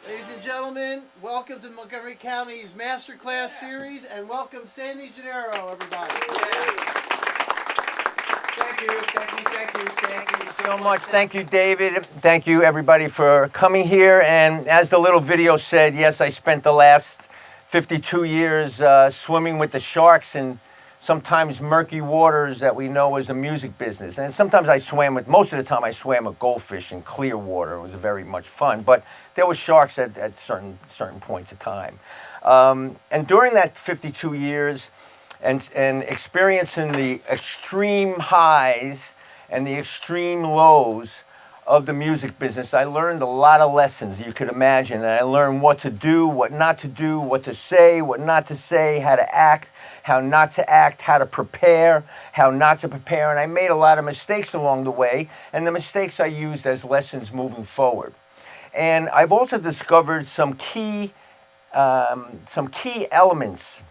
Ladies and gentlemen, welcome to Montgomery County's MasterClass series, and welcome Sandy Gennaro, everybody. Thank you so much. Thank you, David. Thank you, everybody, for coming here. And as the little video said, yes, I spent the last 52 years swimming with the sharks in sometimes murky waters that we know as the music business. And sometimes most of the time I swam with goldfish in clear water. It was very much fun. But there were sharks at certain points of time. And during that 52 years and experiencing the extreme highs and the extreme lows of the music business, I learned a lot of lessons you could imagine. And I learned what to do, what not to do, what to say, what not to say, how to act, how not to act, how to prepare, how not to prepare. And I made a lot of mistakes along the way, and the mistakes I used as lessons moving forward. And I've also discovered some key elements,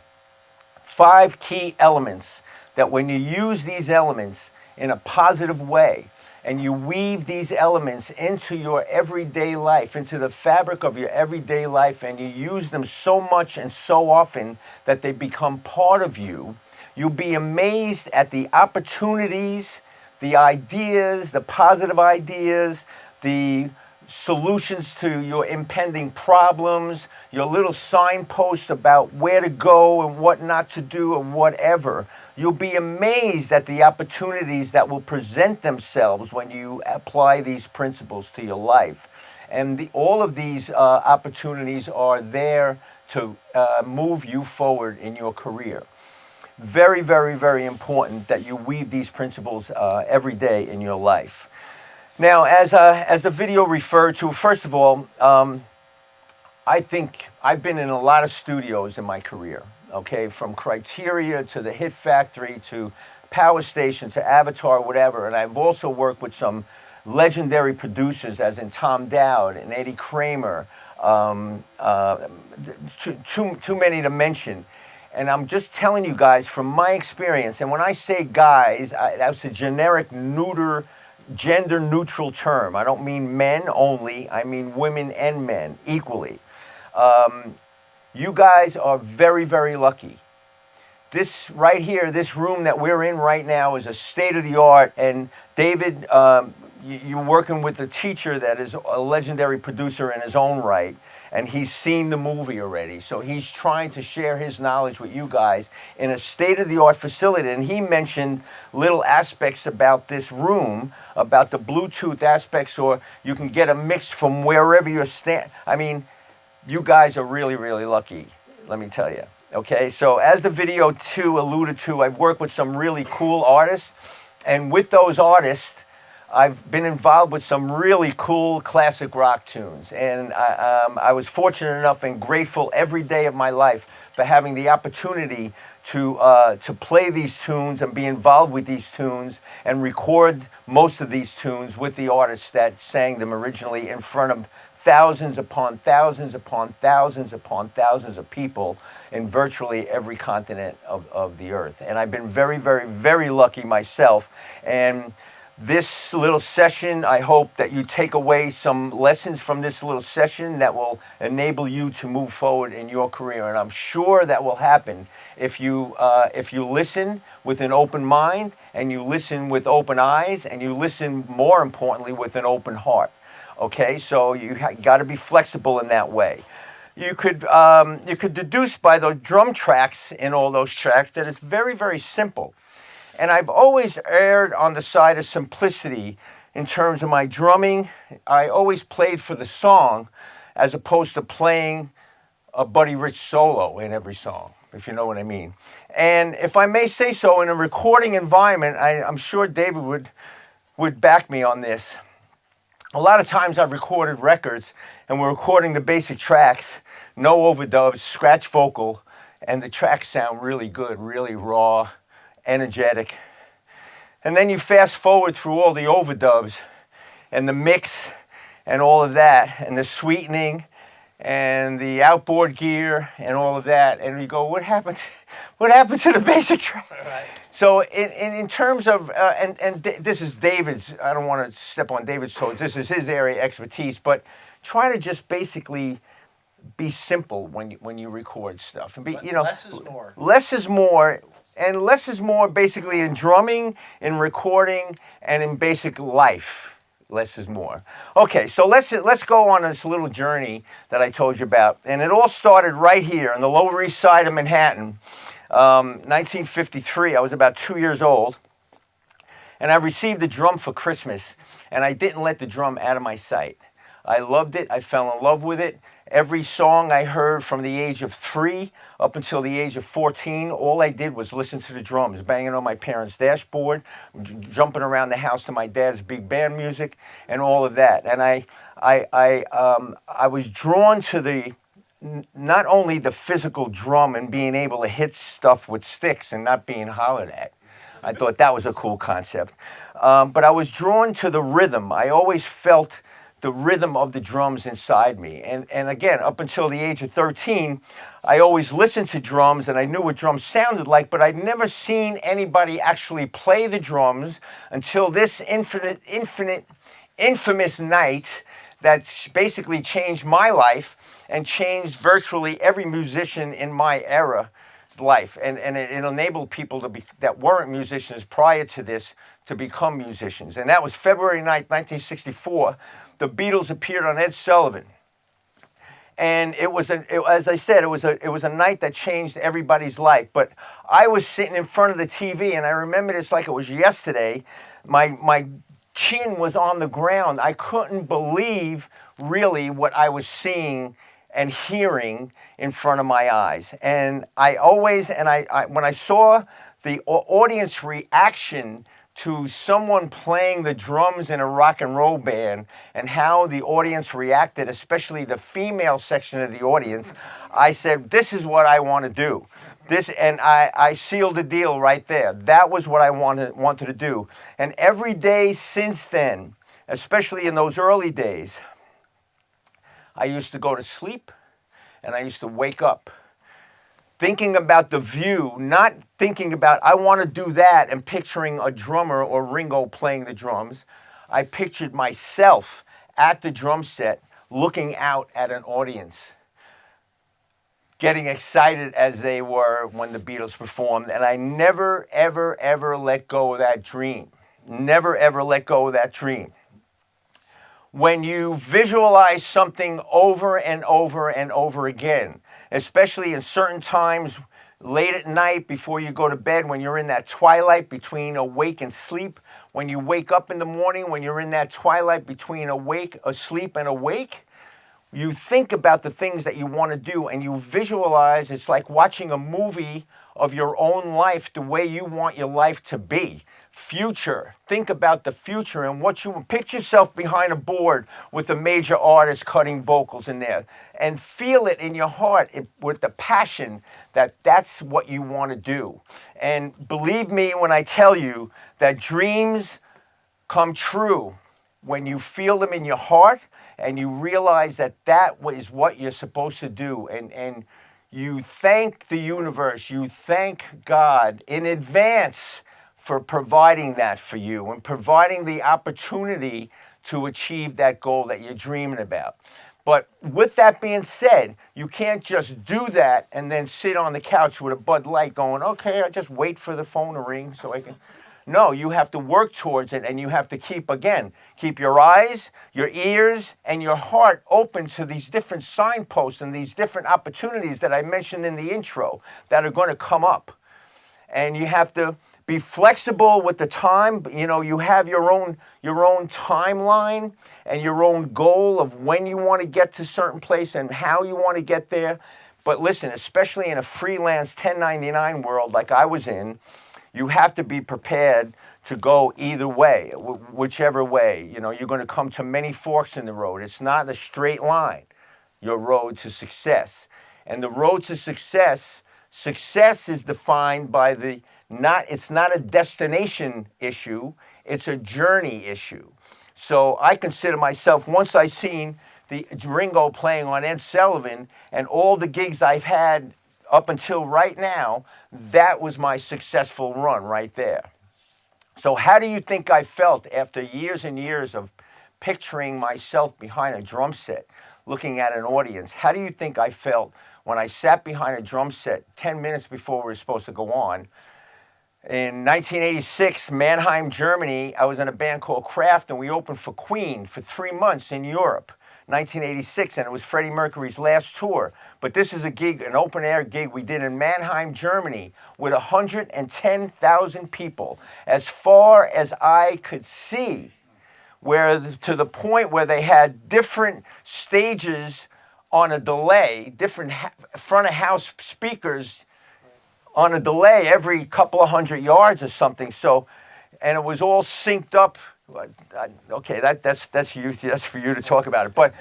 5 key elements, that when you use these elements in a positive way, and you weave these elements into your everyday life, into the fabric of your everyday life, and you use them so much and so often that they become part of you, you'll be amazed at the opportunities, the ideas, the positive ideas, the solutions to your impending problems, your little signpost about where to go and what not to do and whatever. You'll be amazed at the opportunities that will present themselves when you apply these principles to your life. And all of these opportunities are there to move you forward in your career. Very, very, very important that you weave these principles every day in your life. Now, as the video referred to, first of all, I think I've been in a lot of studios in my career, okay, from Criteria to the Hit Factory to Power Station to Avatar, whatever. And I've also worked with some legendary producers, as in Tom Dowd and Eddie Kramer, too many to mention. And I'm just telling you guys from my experience, and when I say guys, that's a generic, neuter, gender-neutral term. I don't mean men only. I mean women and men equally. You guys are very, very lucky. This right here, this room that we're in right now is a state-of-the-art. And David, you're working with a teacher that is a legendary producer in his own right. And he's seen the movie already. So he's trying to share his knowledge with you guys in a state-of-the-art facility. And he mentioned little aspects about this room, about the Bluetooth aspects, or you can get a mix from wherever you're standing. I mean, you guys are really, really lucky, let me tell you. Okay, so as the video 2 alluded to, I've worked with some really cool artists. And with those artists, I've been involved with some really cool classic rock tunes, and I was fortunate enough and grateful every day of my life for having the opportunity to play these tunes and be involved with these tunes and record most of these tunes with the artists that sang them originally in front of thousands upon thousands upon thousands upon thousands of people in virtually every continent of the earth. And I've been very, very, very lucky myself. And this little session, I hope that you take away some lessons from this little session that will enable you to move forward in your career. And I'm sure that will happen if you listen with an open mind, and you listen with open eyes, and you listen, more importantly, with an open heart. Okay, so you got to be flexible in that way. You could deduce by the drum tracks in all those tracks that it's very, very simple. And I've always erred on the side of simplicity in terms of my drumming. I always played for the song as opposed to playing a Buddy Rich solo in every song, if you know what I mean. And if I may say so, in a recording environment, I'm sure David would back me on this. A lot of times I've recorded records and we're recording the basic tracks, no overdubs, scratch vocal, and the tracks sound really good, really raw, energetic. And then you fast forward through all the overdubs and the mix and all of that and the sweetening and the outboard gear and all of that, and you go, what happened to the basic track? Right. So in terms of this is David's. I don't want to step on David's toes. This is his area of expertise, but try to just basically be simple when you record stuff and be less is more. Less is more, and less is more basically in drumming, in recording, and in basic life. Less is more. Okay, so let's go on this little journey that I told you about, and it all started right here on the Lower East Side of Manhattan. 1953, I was about 2 years old, and I received a drum for Christmas, and I didn't let the drum out of my sight. I loved it. I fell in love with it. Every song I heard from the age of 3 up until the age of 14, all I did was listen to the drums, banging on my parents' dashboard, jumping around the house to my dad's big band music, and all of that. And I was drawn to not only the physical drum and being able to hit stuff with sticks and not being hollered at. I thought that was a cool concept. But I was drawn to the rhythm. I always felt the rhythm of the drums inside me. And again, up until the age of 13, I always listened to drums and I knew what drums sounded like, but I'd never seen anybody actually play the drums until this infamous night that basically changed my life and changed virtually every musician in my era's life. And it enabled people that weren't musicians prior to this to become musicians. And that was February 9th, 1964. The Beatles appeared on Ed Sullivan. And as I said, it was a night that changed everybody's life. But I was sitting in front of the TV, and I remember this like it was yesterday. My chin was on the ground. I couldn't believe really what I was seeing and hearing in front of my eyes. And I when I saw the audience reaction to someone playing the drums in a rock and roll band and how the audience reacted, especially the female section of the audience, I said, this is what I want to do. And I sealed the deal right there. That was what I wanted to do. And every day since then, especially in those early days, I used to go to sleep and I used to wake up thinking about the view, not thinking about, I want to do that and picturing a drummer or Ringo playing the drums. I pictured myself at the drum set looking out at an audience, getting excited as they were when the Beatles performed. And I never, ever, ever let go of that dream. Never, ever let go of that dream. When you visualize something over and over and over again, especially in certain times, late at night before you go to bed, when you're in that twilight between awake and sleep, when you wake up in the morning, when you're in that twilight between asleep and awake, you think about the things that you want to do and you visualize. It's like watching a movie of your own life, the way you want your life to be. Future. Think about the future and what you picture yourself behind a board with a major artist cutting vocals in there, and feel it in your heart with the passion that that's what you want to do. And believe me when I tell you that dreams come true when you feel them in your heart and you realize that that is what you're supposed to do. And you thank the universe, you thank God in advance for providing that for you and providing the opportunity to achieve that goal that you're dreaming about. But with that being said, you can't just do that and then sit on the couch with a Bud Light going, okay, I'll just wait for the phone to ring so I can. No, you have to work towards it, and you have to keep your eyes, your ears, and your heart open to these different signposts and these different opportunities that I mentioned in the intro that are going to come up. And you have to be flexible with the time. You know, you have your own timeline and your own goal of when you want to get to a certain place and how you want to get there. But listen, especially in a freelance 1099 world like I was in, you have to be prepared to go either way, whichever way. You know, you're going to come to many forks in the road. It's not a straight line, your road to success. And the road to success is defined by it's not a destination issue, it's a journey issue. So I consider myself, once I seen the Ringo playing on Ed Sullivan and all the gigs I've had up until right now, that was my successful run right there. So how do you think I felt after years and years of picturing myself behind a drum set, looking at an audience? How do you think I felt when I sat behind a drum set 10 minutes before we were supposed to go on? In 1986, Mannheim, Germany, I was in a band called Kraft, and we opened for Queen for 3 months in Europe. 1986, and it was Freddie Mercury's last tour. But this is a gig, an open air gig we did in Mannheim, Germany, with 110,000 people, as far as I could see, where to the point where they had different stages on a delay, different front of house speakers on a delay every couple of 100 yards or something. So, and it was all synced up. Okay, that's for you to talk about it. But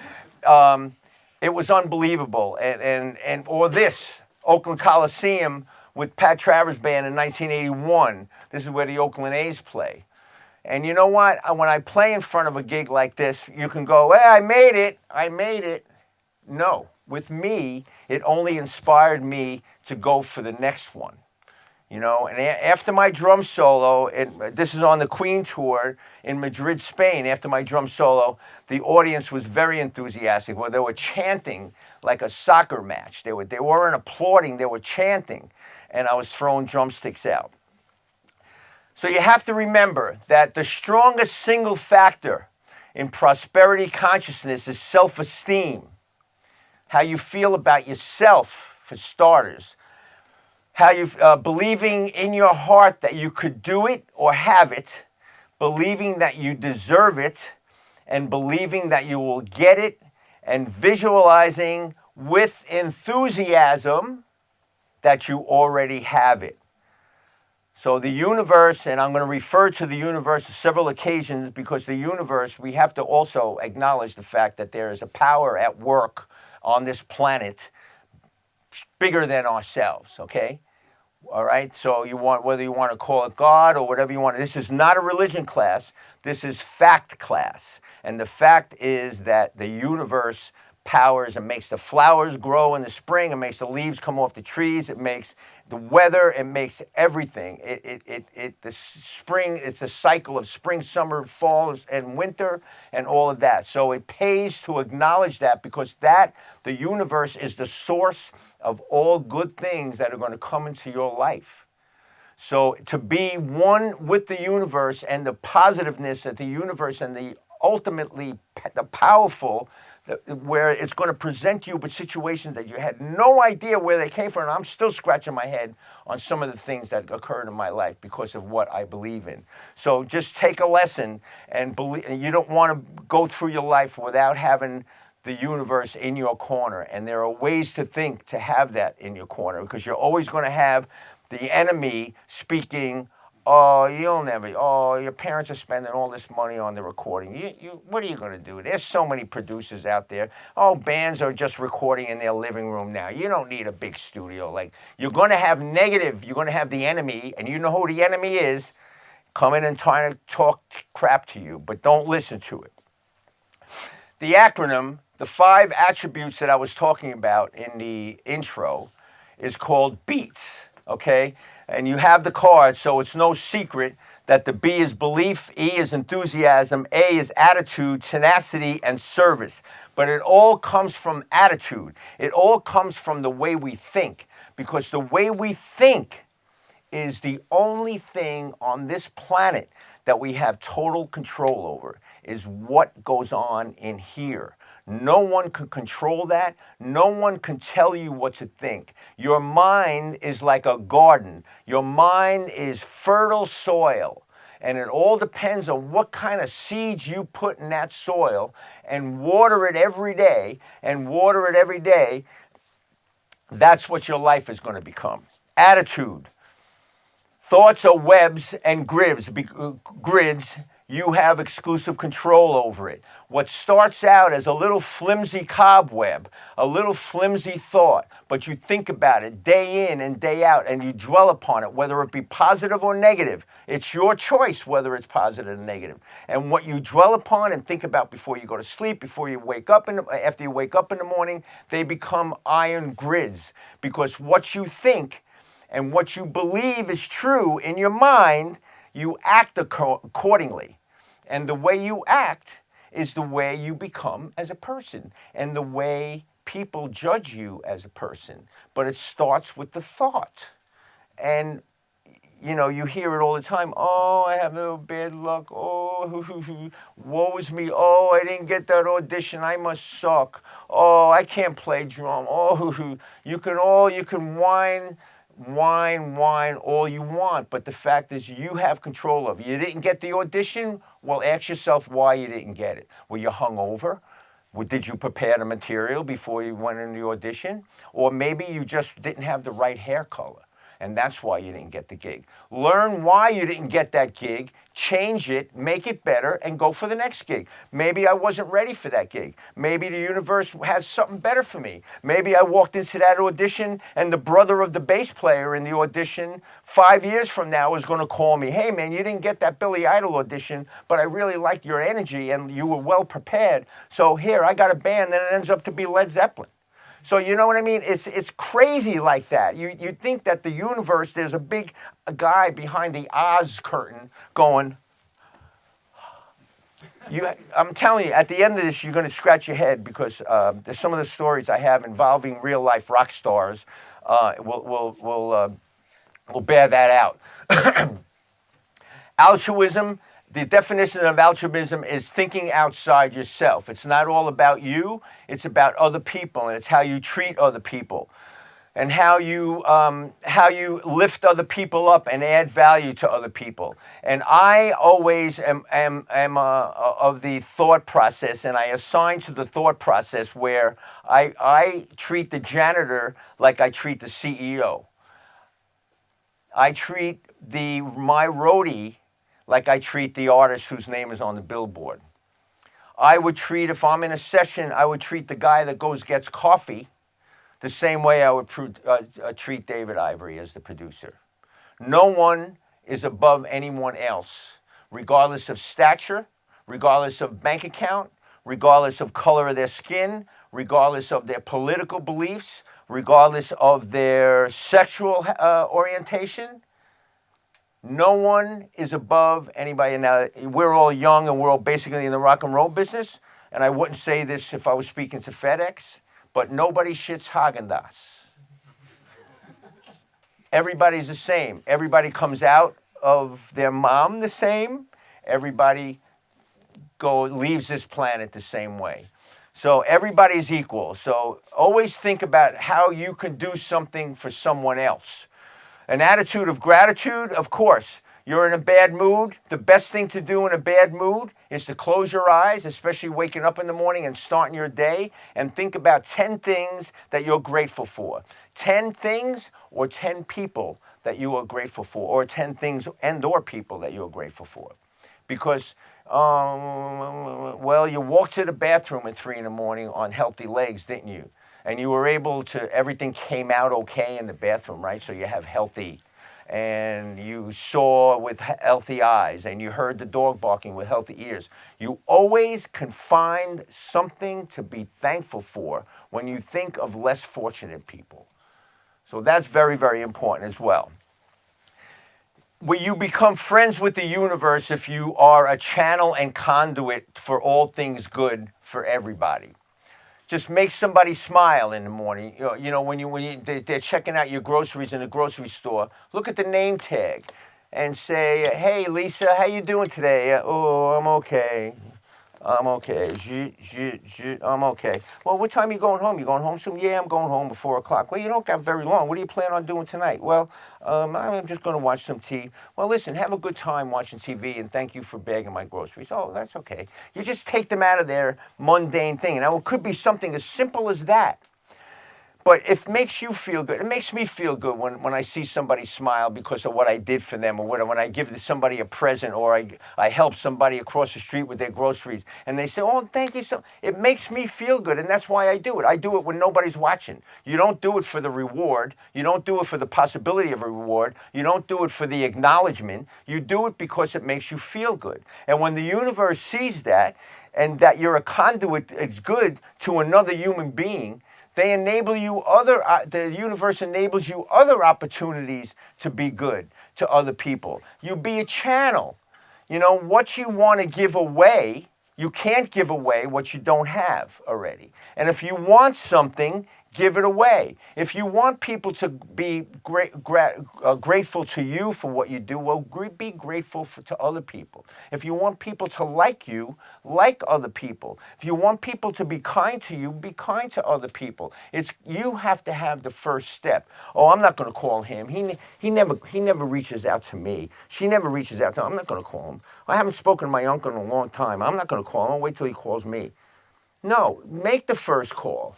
it was unbelievable. And or this Oakland Coliseum with Pat Travers band in 1981. This is where the Oakland A's play. And you know what? When I play in front of a gig like this, you can go, "Hey, I made it." No, with me, it only inspired me to go for the next one. You know, and after my drum solo, this is on the Queen tour in Madrid, Spain. After my drum solo, the audience was very enthusiastic. Well, they were chanting like a soccer match. They weren't applauding, they were chanting. And I was throwing drumsticks out. So you have to remember that the strongest single factor in prosperity consciousness is self-esteem. How you feel about yourself, for starters. How you believing in your heart that you could do it or have it, believing that you deserve it, and believing that you will get it, and visualizing with enthusiasm that you already have it. So the universe, and I'm going to refer to the universe on several occasions, because the universe, we have to also acknowledge the fact that there is a power at work on this planet bigger than ourselves, okay? All right, so whether you want to call it God or whatever you want. This is not a religion class. This is fact class. And the fact is that the universe powers and makes the flowers grow in the spring. It makes the leaves come off the trees. It makes the weather. It makes everything. The spring, it's a cycle of spring, summer, fall, and winter, and all of that. So it pays to acknowledge that, because the universe is the source of all good things that are going to come into your life. So to be one with the universe and the positiveness of the universe and the ultimately the powerful, where it's going to present you with situations that you had no idea where they came from. And I'm still scratching my head on some of the things that occurred in my life because of what I believe in. So just take a lesson and believe. You don't want to go through your life without having the universe in your corner. And there are ways to think to have that in your corner, because you're always going to have the enemy speaking. Oh, your parents are spending all this money on the recording. What are you going to do? There's so many producers out there. Oh, bands are just recording in their living room now. You don't need a big studio. Like, you're going to have negative. You're going to have the enemy, and you know who the enemy is, coming and trying to talk crap to you, but don't listen to it. The acronym, the 5 attributes that I was talking about in the intro, is called BEATS, okay? And you have the card, so it's no secret that the B is belief, E is enthusiasm, A is attitude, tenacity, and service. But it all comes from attitude. It all comes from the way we think, because the way we think is the only thing on this planet that we have total control over, is what goes on in here. No one can control that. No one can tell you what to think. Your mind is like a garden. Your mind is fertile soil. And it all depends on what kind of seeds you put in that soil, and water it every day, and water it every day. That's what your life is going to become. Attitude. Thoughts are webs and grids. you have exclusive control over it. What starts out as a little flimsy cobweb, a little flimsy thought, but you think about it day in and day out and you dwell upon it, whether it be positive or negative. It's your choice whether it's positive or negative. And what you dwell upon and think about before you go to sleep, before you wake up, after you wake up in the morning, they become iron grids. Because what you think and what you believe is true in your mind, you act accordingly. And the way you act is the way you become as a person and the way people judge you as a person. But it starts with the thought. And, you know, you hear it all the time. Oh, I have no bad luck. Oh, woe is me. Oh, I didn't get that audition. I must suck. Oh, I can't play drum. Oh, you can whine all you want, but the fact is you have control of it. You didn't get the audition? Well, ask yourself why you didn't get it. Were you hungover? Did you prepare the material before you went in the audition? Or maybe you just didn't have the right hair color, and that's why you didn't get the gig. Learn why you didn't get that gig, change it, make it better, and go for the next gig. Maybe I wasn't ready for that gig. Maybe the universe has something better for me. Maybe I walked into that audition and the brother of the bass player in the audition 5 years from now is going to call me, hey man, you didn't get that Billy Idol audition, but I really liked your energy and you were well prepared. So here, I got a band, then it ends up to be Led Zeppelin. So you know what I mean? It's crazy like that. You think that the universe, there's a guy behind the Oz curtain going, I'm telling you, at the end of this, you're going to scratch your head because there's some of the stories I have involving real life rock stars will bear that out. Altruism. The definition of altruism is thinking outside yourself. It's not all about you. It's about other people, and it's how you treat other people, and how you lift other people up and add value to other people. And I always am of the thought process, and I assign to the thought process where I treat the janitor like I treat the CEO. I treat my roadie like I treat the artist whose name is on the billboard. I would treat, if I'm in a session, I would treat the guy that gets coffee the same way I would treat David Ivory as the producer. No one is above anyone else, regardless of stature, regardless of bank account, regardless of color of their skin, regardless of their political beliefs, regardless of their sexual orientation. No one is above anybody. Now, we're all young and we're all basically in the rock and roll business. And I wouldn't say this if I was speaking to FedEx, but nobody shits Haagen-Dazs. Everybody's the same. Everybody comes out of their mom the same. Everybody leaves this planet the same way. So everybody's equal. So always think about how you can do something for someone else. An attitude of gratitude, of course. You're in a bad mood. The best thing to do in a bad mood is to close your eyes, especially waking up in the morning and starting your day, and think about 10 things that you're grateful for. 10 things or 10 people that you are grateful for, or 10 things and or people that you're grateful for. Because, you walked to the bathroom at 3 in the morning on healthy legs, didn't you? And you were able to, everything came out okay in the bathroom, right? So you have healthy, and you saw with healthy eyes, and you heard the dog barking with healthy ears. You always can find something to be thankful for when you think of less fortunate people. So that's very, very important as well. Where you become friends with the universe if you are a channel and conduit for all things good for everybody. Just make somebody smile in the morning. You know, when they're checking out your groceries in the grocery store, look at the name tag and say, "Hey, Lisa, how you doing today?" "Oh, I'm okay. I'm okay. I'm okay." "Well, what time are you going home? You going home soon?" "Yeah, I'm going home at 4 o'clock." "Well, you don't got very long. What do you plan on doing tonight?" "Well, I'm just going to watch some TV." "Well, listen, have a good time watching TV, and thank you for bagging my groceries." "Oh, that's okay." You just take them out of their mundane thing. Now, it could be something as simple as that. But it makes you feel good. It makes me feel good when I see somebody smile because of what I did for them, or when I give somebody a present, or I help somebody across the street with their groceries and they say, oh, thank you so. It makes me feel good, and that's why I do it. I do it when nobody's watching. You don't do it for the reward. You don't do it for the possibility of a reward. You don't do it for the acknowledgement. You do it because it makes you feel good. And when the universe sees that, and that you're a conduit, it's good to another human being, they enable you the universe enables you other opportunities to be good to other people. You be a channel. You know, what you want to give away, you can't give away what you don't have already. And if you want something, give it away. If you want people to be grateful to you for what you do, well, be grateful to other people. If you want people to like you, like other people. If you want people to be kind to you, be kind to other people. You have to have the first step. Oh, I'm not going to call him. He never reaches out to me. She never reaches out to him. I'm not going to call him. I haven't spoken to my uncle in a long time. I'm not going to call him. I'll wait till he calls me. No, make the first call.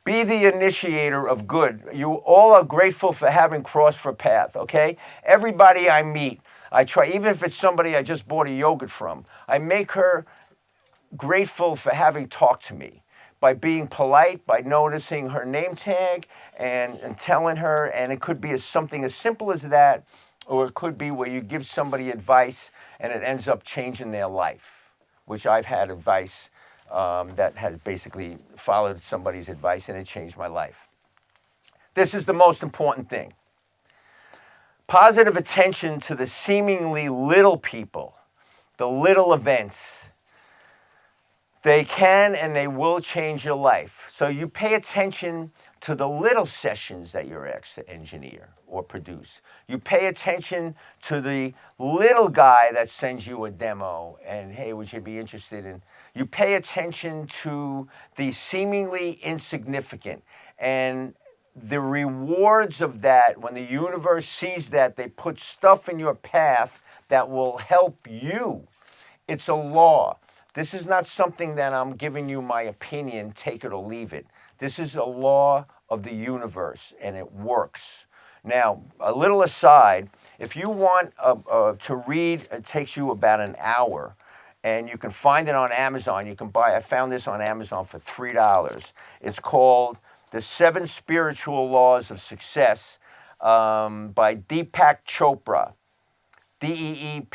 Be the initiator of good. You all are grateful for having crossed your path, okay? Everybody I meet, I try, even if it's somebody I just bought a yogurt from, I make her grateful for having talked to me by being polite, by noticing her name tag and telling her, and it could be something as simple as that, or it could be where you give somebody advice and it ends up changing their life, which I've had advice that has basically followed somebody's advice and it changed my life. This is the most important thing. Positive attention to the seemingly little people, the little events. They can and they will change your life. So you pay attention to the little sessions that your engineer or produce. You pay attention to the little guy that sends you a demo and, hey, would you be interested in? You pay attention to the seemingly insignificant, and the rewards of that, when the universe sees that, they put stuff in your path that will help you. It's a law. This is not something that I'm giving you my opinion, take it or leave it. This is a law of the universe, and it works. Now, a little aside, if you want to read, it takes you about an hour. And you can find it on Amazon. I found this on Amazon for $3. It's called The 7 Spiritual Laws of Success by Deepak Chopra. Deepak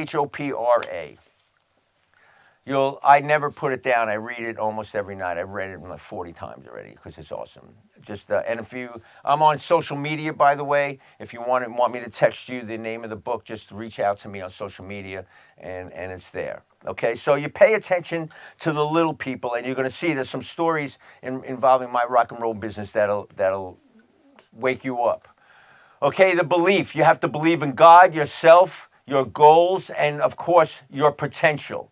Chopra. I never put it down. I read it almost every night. I've read it like 40 times already because it's awesome. And I'm on social media, by the way. If you want me to text you the name of the book, just reach out to me on social media, and it's there. Okay, so you pay attention to the little people, and you're going to see there's some stories involving my rock and roll business that'll wake you up. Okay, the belief. You have to believe in God, yourself, your goals, and of course your potential.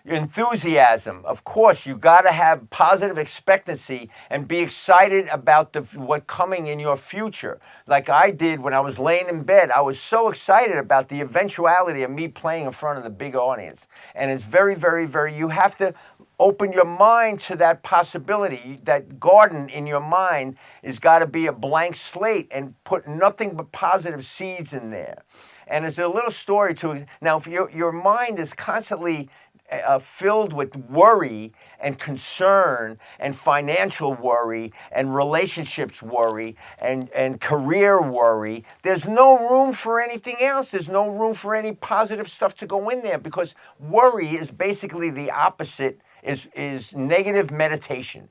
Enthusiasm. Of course, you got to have positive expectancy and be excited about what's coming in your future. Like I did when I was laying in bed. I was so excited about the eventuality of me playing in front of the big audience. And it's very, very, very, you have to open your mind to that possibility. That garden in your mind has got to be a blank slate and put nothing but positive seeds in there. And there's a little story to it. Now, if your mind is constantly filled with worry and concern and financial worry and relationships worry and career worry, there's no room for anything else. There's no room for any positive stuff to go in there, because worry is basically the opposite, is negative meditation.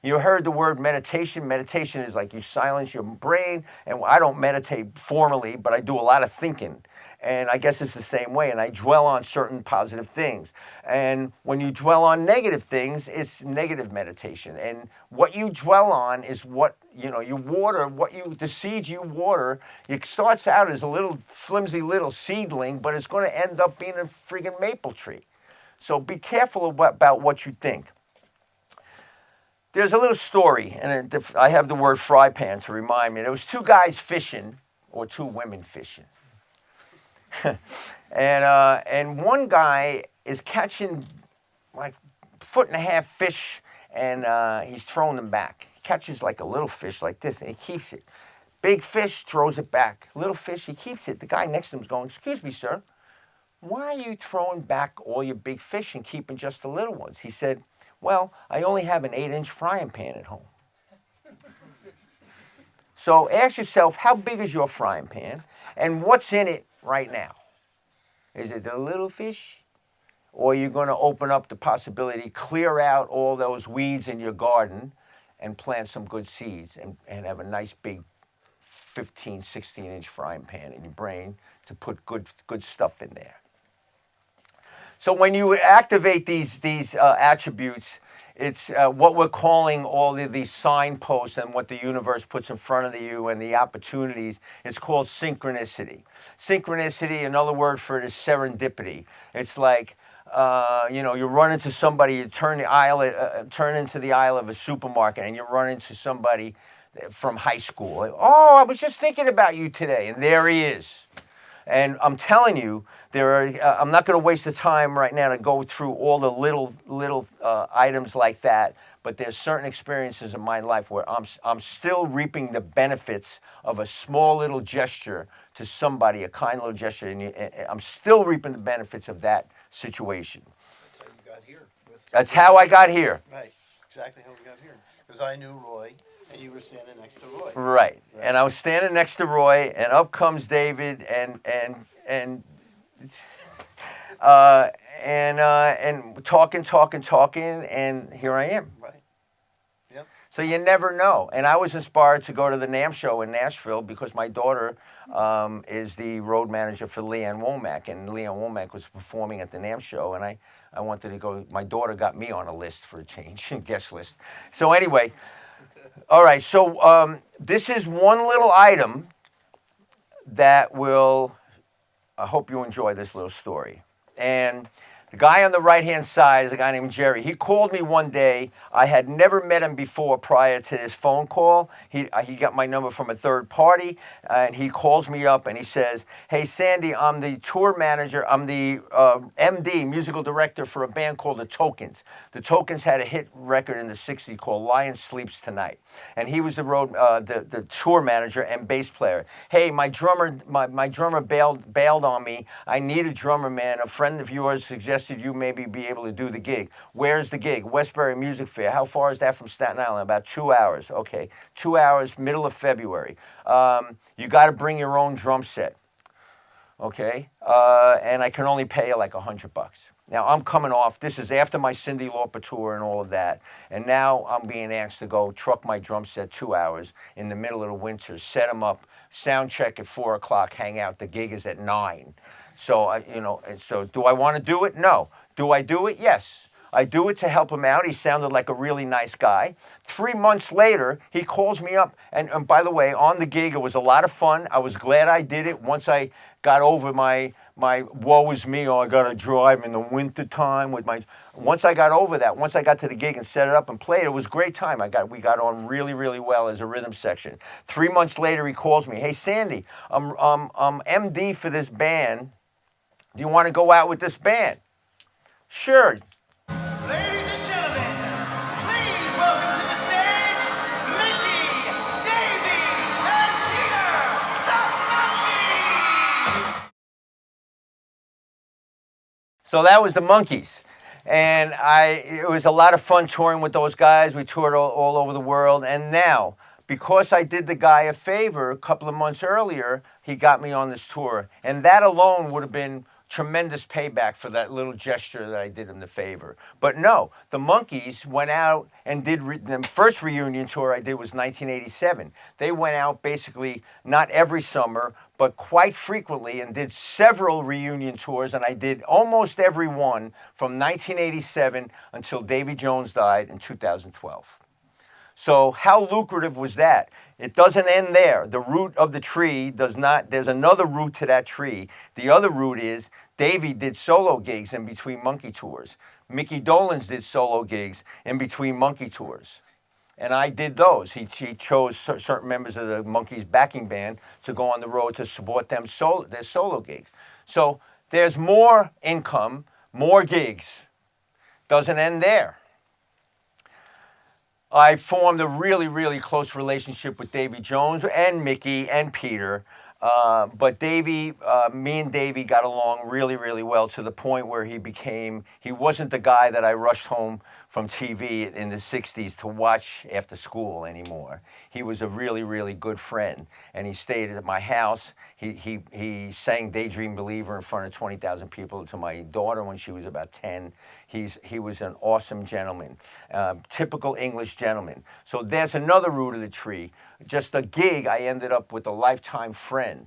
You heard the word meditation. Meditation is like you silence your brain, and I don't meditate formally, but I do a lot of thinking. And I guess it's the same way. And I dwell on certain positive things. And when you dwell on negative things, it's negative meditation. And what you dwell on is what, you water, the seeds you water, it starts out as a little flimsy little seedling, but it's going to end up being a friggin' maple tree. So be careful about what you think. There's a little story, and I have the word fry pan to remind me. There was 2 guys fishing, or 2 women fishing. And one guy is catching like 1.5 foot fish, and he's throwing them back. He catches like a little fish like this, and he keeps it. Big fish, throws it back. Little fish, he keeps it. The guy next to him is going, excuse me, sir, why are you throwing back all your big fish and keeping just the little ones? He said, well, I only have an 8-inch frying pan at home. So ask yourself, how big is your frying pan, and what's in it right now? Is it the little fish? Or you're going to open up the possibility, clear out all those weeds in your garden and plant some good seeds and have a nice big 15, 16-inch frying pan in your brain to put good stuff in there. So when you activate these attributes, it's what we're calling all of these signposts and what the universe puts in front of you and the opportunities. It's called synchronicity. Synchronicity, another word for it is serendipity. It's like, you run into somebody, you turn into the aisle of a supermarket, and you run into somebody from high school. Like, oh, I was just thinking about you today, and there he is. And I'm telling you, I'm not going to waste the time right now to go through all the little items like that. But there's certain experiences in my life where I'm still reaping the benefits of a small little gesture to somebody, a kind little gesture, and I'm still reaping the benefits of that situation. That's how you got here. That's how I got here. Right, exactly how we got here. Because I knew Roy, and you were standing next to Roy. Right. And I was standing next to Roy, and up comes David, and talking, and here I am. Right. Yep. So you never know. And I was inspired to go to the NAMM show in Nashville because my daughter is the road manager for Leanne Womack, and Leanne Womack was performing at the NAMM show, and I wanted to go. My daughter got me on a list for a change, guest list. So anyway, all right, so this is one little item that I hope you enjoy this little story. And the guy on the right-hand side is a guy named Jerry. He called me one day. I had never met him before prior to this phone call. He got my number from a third party, and he calls me up and he says, hey, Sandy, I'm the tour manager. I'm the MD, musical director for a band called The Tokens. The Tokens had a hit record in the 60s called Lion Sleeps Tonight. And he was the tour manager and bass player. Hey, my drummer bailed on me. I need a drummer, man. A friend of yours suggested you maybe be able to do the gig. Where's the gig? Westbury Music Fair. How far is that from Staten Island? About 2 hours. Okay, 2 hours, middle of February. You got to bring your own drum set. Okay, and I can only pay you like $100. Now I'm coming off. This is after my Cyndi Lauper tour and all of that, and now I'm being asked to go truck my drum set 2 hours in the middle of the winter, set them up, sound check at 4 o'clock, hang out. The gig is at 9. So, so do I want to do it? No. Do I do it? Yes. I do it to help him out. He sounded like a really nice guy. 3 months later, he calls me up. And by the way, on the gig, it was a lot of fun. I was glad I did it once I got over my woe is me, I got to drive in the winter time with my... Once I got over that, once I got to the gig and set it up and played, it was a great time. We got on really, really well as a rhythm section. 3 months later, he calls me. Hey, Sandy, I'm MD for this band. Do you want to go out with this band? Sure. Ladies and gentlemen, please welcome to the stage, Mickey, Davey, and Peter, the Monkees! So that was the Monkees. And it was a lot of fun touring with those guys. We toured all over the world. And now, because I did the guy a favor a couple of months earlier, he got me on this tour. And that alone would have been tremendous payback for that little gesture that I did him the favor. But no, the Monkees went out and did the first reunion tour I did was 1987. They went out basically not every summer, but quite frequently and did several reunion tours, and I did almost every one from 1987 until Davy Jones died in 2012. So how lucrative was that? It doesn't end there. The root of the tree does not, there's another root to that tree. The other root is Davey did solo gigs in between Monkee tours. Mickey Dolenz did solo gigs in between Monkee tours. And I did those. He chose certain members of the Monkees backing band to go on the road to support them their solo gigs. So there's more income, more gigs. Doesn't end there. I formed a really, really close relationship with Davy Jones and Mickey and Peter. But me and Davy got along really, really well to the point where he wasn't the guy that I rushed home from TV in the 60s to watch after school anymore. He was a really, really good friend, and he stayed at my house. He sang Daydream Believer in front of 20,000 people to my daughter when she was about 10. He was an awesome gentleman, typical English gentleman. So there's another root of the tree. Just a gig, I ended up with a lifetime friend.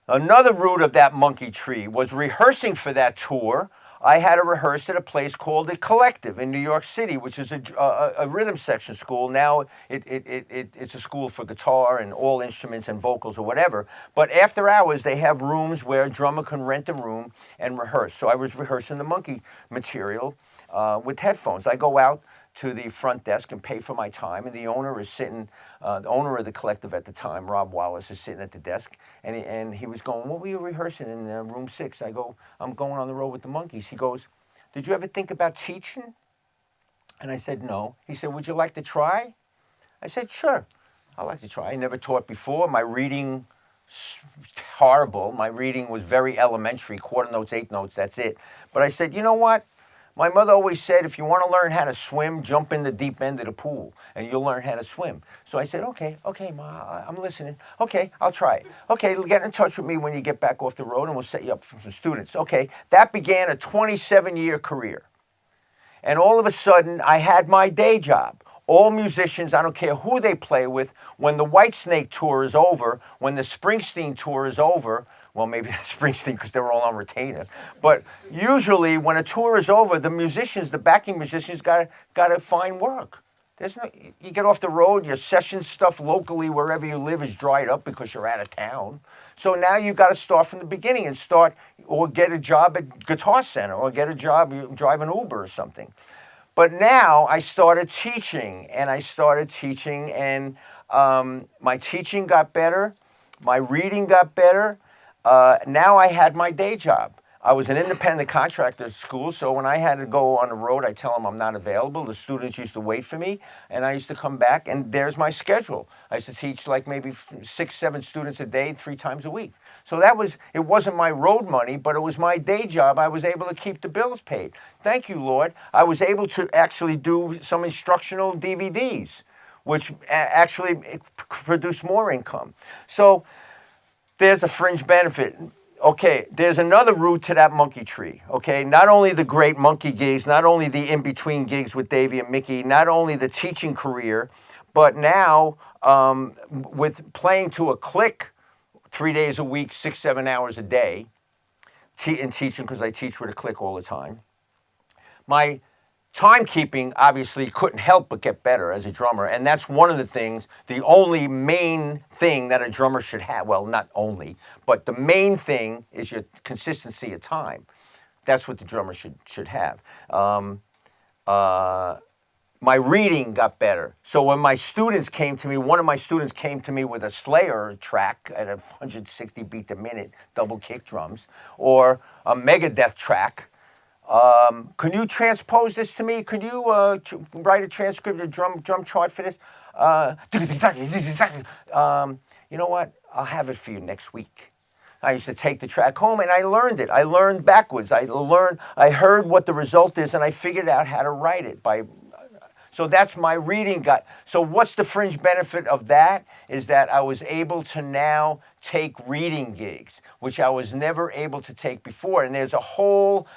Another root of that monkey tree was rehearsing for that tour. I had to rehearse at a place called The Collective in New York City, which is a rhythm section school. Now it's a school for guitar and all instruments and vocals or whatever. But after hours, they have rooms where a drummer can rent a room and rehearse. So I was rehearsing the monkey material with headphones. I go out to the front desk and pay for my time, and the owner is sitting, the owner of The Collective at the time, Rob Wallace, is sitting at the desk, and he was going, "What were you rehearsing in room 6? I go, "I'm going on the road with the Monkees." He goes, "Did you ever think about teaching?" And I said, "No." He said, "Would you like to try?" I said, "Sure, I'd like to try." I never taught before. My reading horrible. My reading was very elementary, quarter notes, eighth notes, that's it. But I said, "You know what? My mother always said, if you want to learn how to swim, jump in the deep end of the pool, and you'll learn how to swim." So I said, okay, Ma, I'm listening. Okay, I'll try it. Okay, get in touch with me when you get back off the road, and we'll set you up for some students. Okay, that began a 27-year career. And all of a sudden, I had my day job. All musicians, I don't care who they play with, when the Whitesnake tour is over, when the Springsteen tour is over, well, maybe not Springsteen because they're all on retainer. But usually when a tour is over, the musicians, the backing musicians, got to find work. You get off the road, your session stuff locally, wherever you live, is dried up because you're out of town. So now you got to start from the beginning and or get a job at Guitar Center, or get a job, you drive an Uber or something. But now I started teaching, and my teaching got better, my reading got better. Now I had my day job. I was an independent contractor at school, so when I had to go on the road, I tell them I'm not available. The students used to wait for me, and I used to come back, and there's my schedule. I used to teach like maybe 6, 7 students a day, 3 times a week. So it wasn't my road money, but it was my day job. I was able to keep the bills paid. Thank you, Lord. I was able to actually do some instructional DVDs, which actually produced more income. So there's a fringe benefit. Okay, there's another root to that monkey tree. Okay, not only the great monkey gigs, not only the in-between gigs with Davey and Mickey, not only the teaching career, but now with playing to a click 3 days a week, 6, 7 hours a day, and teaching, because I teach with a click all the time. My timekeeping obviously couldn't help but get better as a drummer, and that's one of the things, the only main thing that a drummer should have. Well, not only, but the main thing is your consistency of time. That's what the drummer should have. My reading got better. So when my students came to me, one of my students came to me with a Slayer track at 160 beat a minute, double kick drums, or a Megadeth track. Can you transpose this to me? Could you write a transcript, a drum chart for this? You know what? I'll have it for you next week. I used to take the track home, and I learned it. I learned backwards. I heard what the result is, and I figured out how to write it So that's my reading So what's the fringe benefit of that? Is that I was able to now take reading gigs, which I was never able to take before. And there's a whole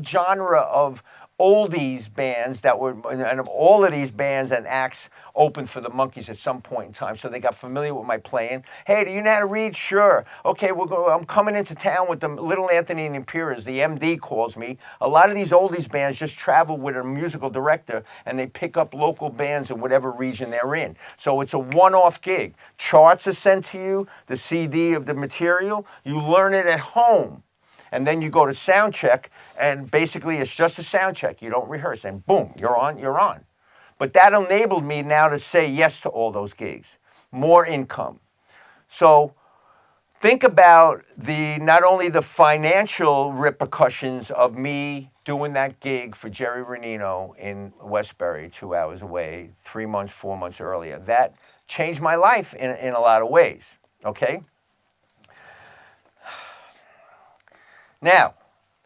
genre of oldies bands that were, and all of these bands and acts opened for the Monkees at some point in time. So they got familiar with my playing. Hey, do you know how to read? Sure. Okay, I'm coming into town with the Little Anthony and the Imperials. The MD calls me. A lot of these oldies bands just travel with a musical director, and they pick up local bands in whatever region they're in. So it's a one-off gig. Charts are sent to you, the CD of the material. You learn it at home. And then you go to sound check, and basically it's just a sound check. You don't rehearse, and boom, you're on. But that enabled me now to say yes to all those gigs. More income. So think about not only the financial repercussions of me doing that gig for Jerry Renino in Westbury, 2 hours away, 3 months, 4 months earlier. That changed my life in a lot of ways, okay? Now,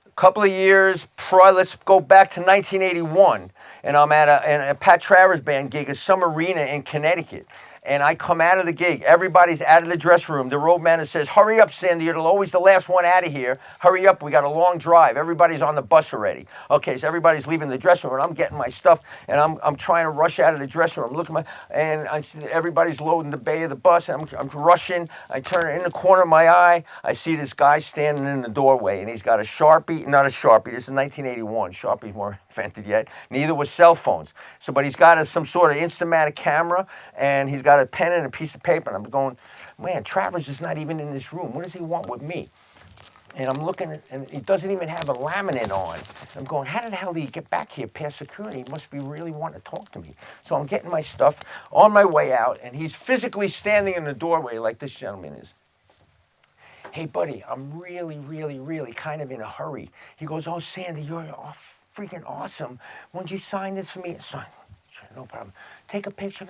a couple of years prior, let's go back to 1981, and I'm at a Pat Travers band gig at some arena in Connecticut. And I come out of the gig. Everybody's out of the dressing room. The road manager says, hurry up, Sandy. You're always the last one out of here. Hurry up. We got a long drive. Everybody's on the bus already. Okay, so everybody's leaving the dressing room. And I'm getting my stuff. And I'm trying to rush out of the dressing room. Everybody's loading the bay of the bus. And I'm rushing. I turn in the corner of my eye. I see this guy standing in the doorway. And he's got a Sharpie. Not a Sharpie. This is 1981. Sharpies weren't invented yet. Neither was cell phones. But he's got some sort of Instamatic camera. And he's got a pen and a piece of paper, and I'm going, man, Travers is not even in this room. What does he want with me? And I'm looking at, and he doesn't even have a laminate on. I'm going, how the hell did he get back here past security? He must be really wanting to talk to me. So I'm getting my stuff on my way out, and he's physically standing in the doorway like this gentleman is. Hey, buddy, I'm really, really, really kind of in a hurry. He goes, oh, Sandy, you're freaking awesome. Won't you sign this for me? Sign. No problem. Take a picture.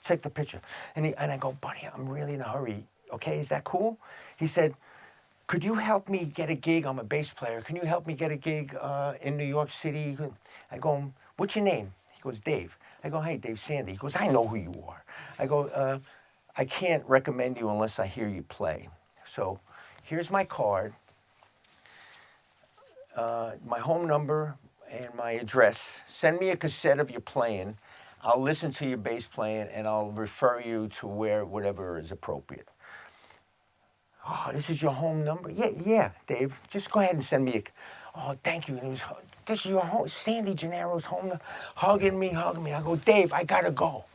Take the picture. And I go, buddy, I'm really in a hurry. Okay, is that cool? He said, could you help me get a gig? I'm a bass player. Can you help me get a gig in New York City? I go, what's your name? He goes, Dave. I go, hey, Dave Sandy. He goes, I know who you are. I go, I can't recommend you unless I hear you play. So here's my card, my home number, and my address. Send me a cassette of your playing. I'll listen to your bass playing, and I'll refer you to whatever is appropriate. Oh, this is your home number? Yeah, Dave. Just go ahead and send me oh, thank you. And this is your home, Sandy Gennaro's home, hugging me. I go, Dave, I gotta go.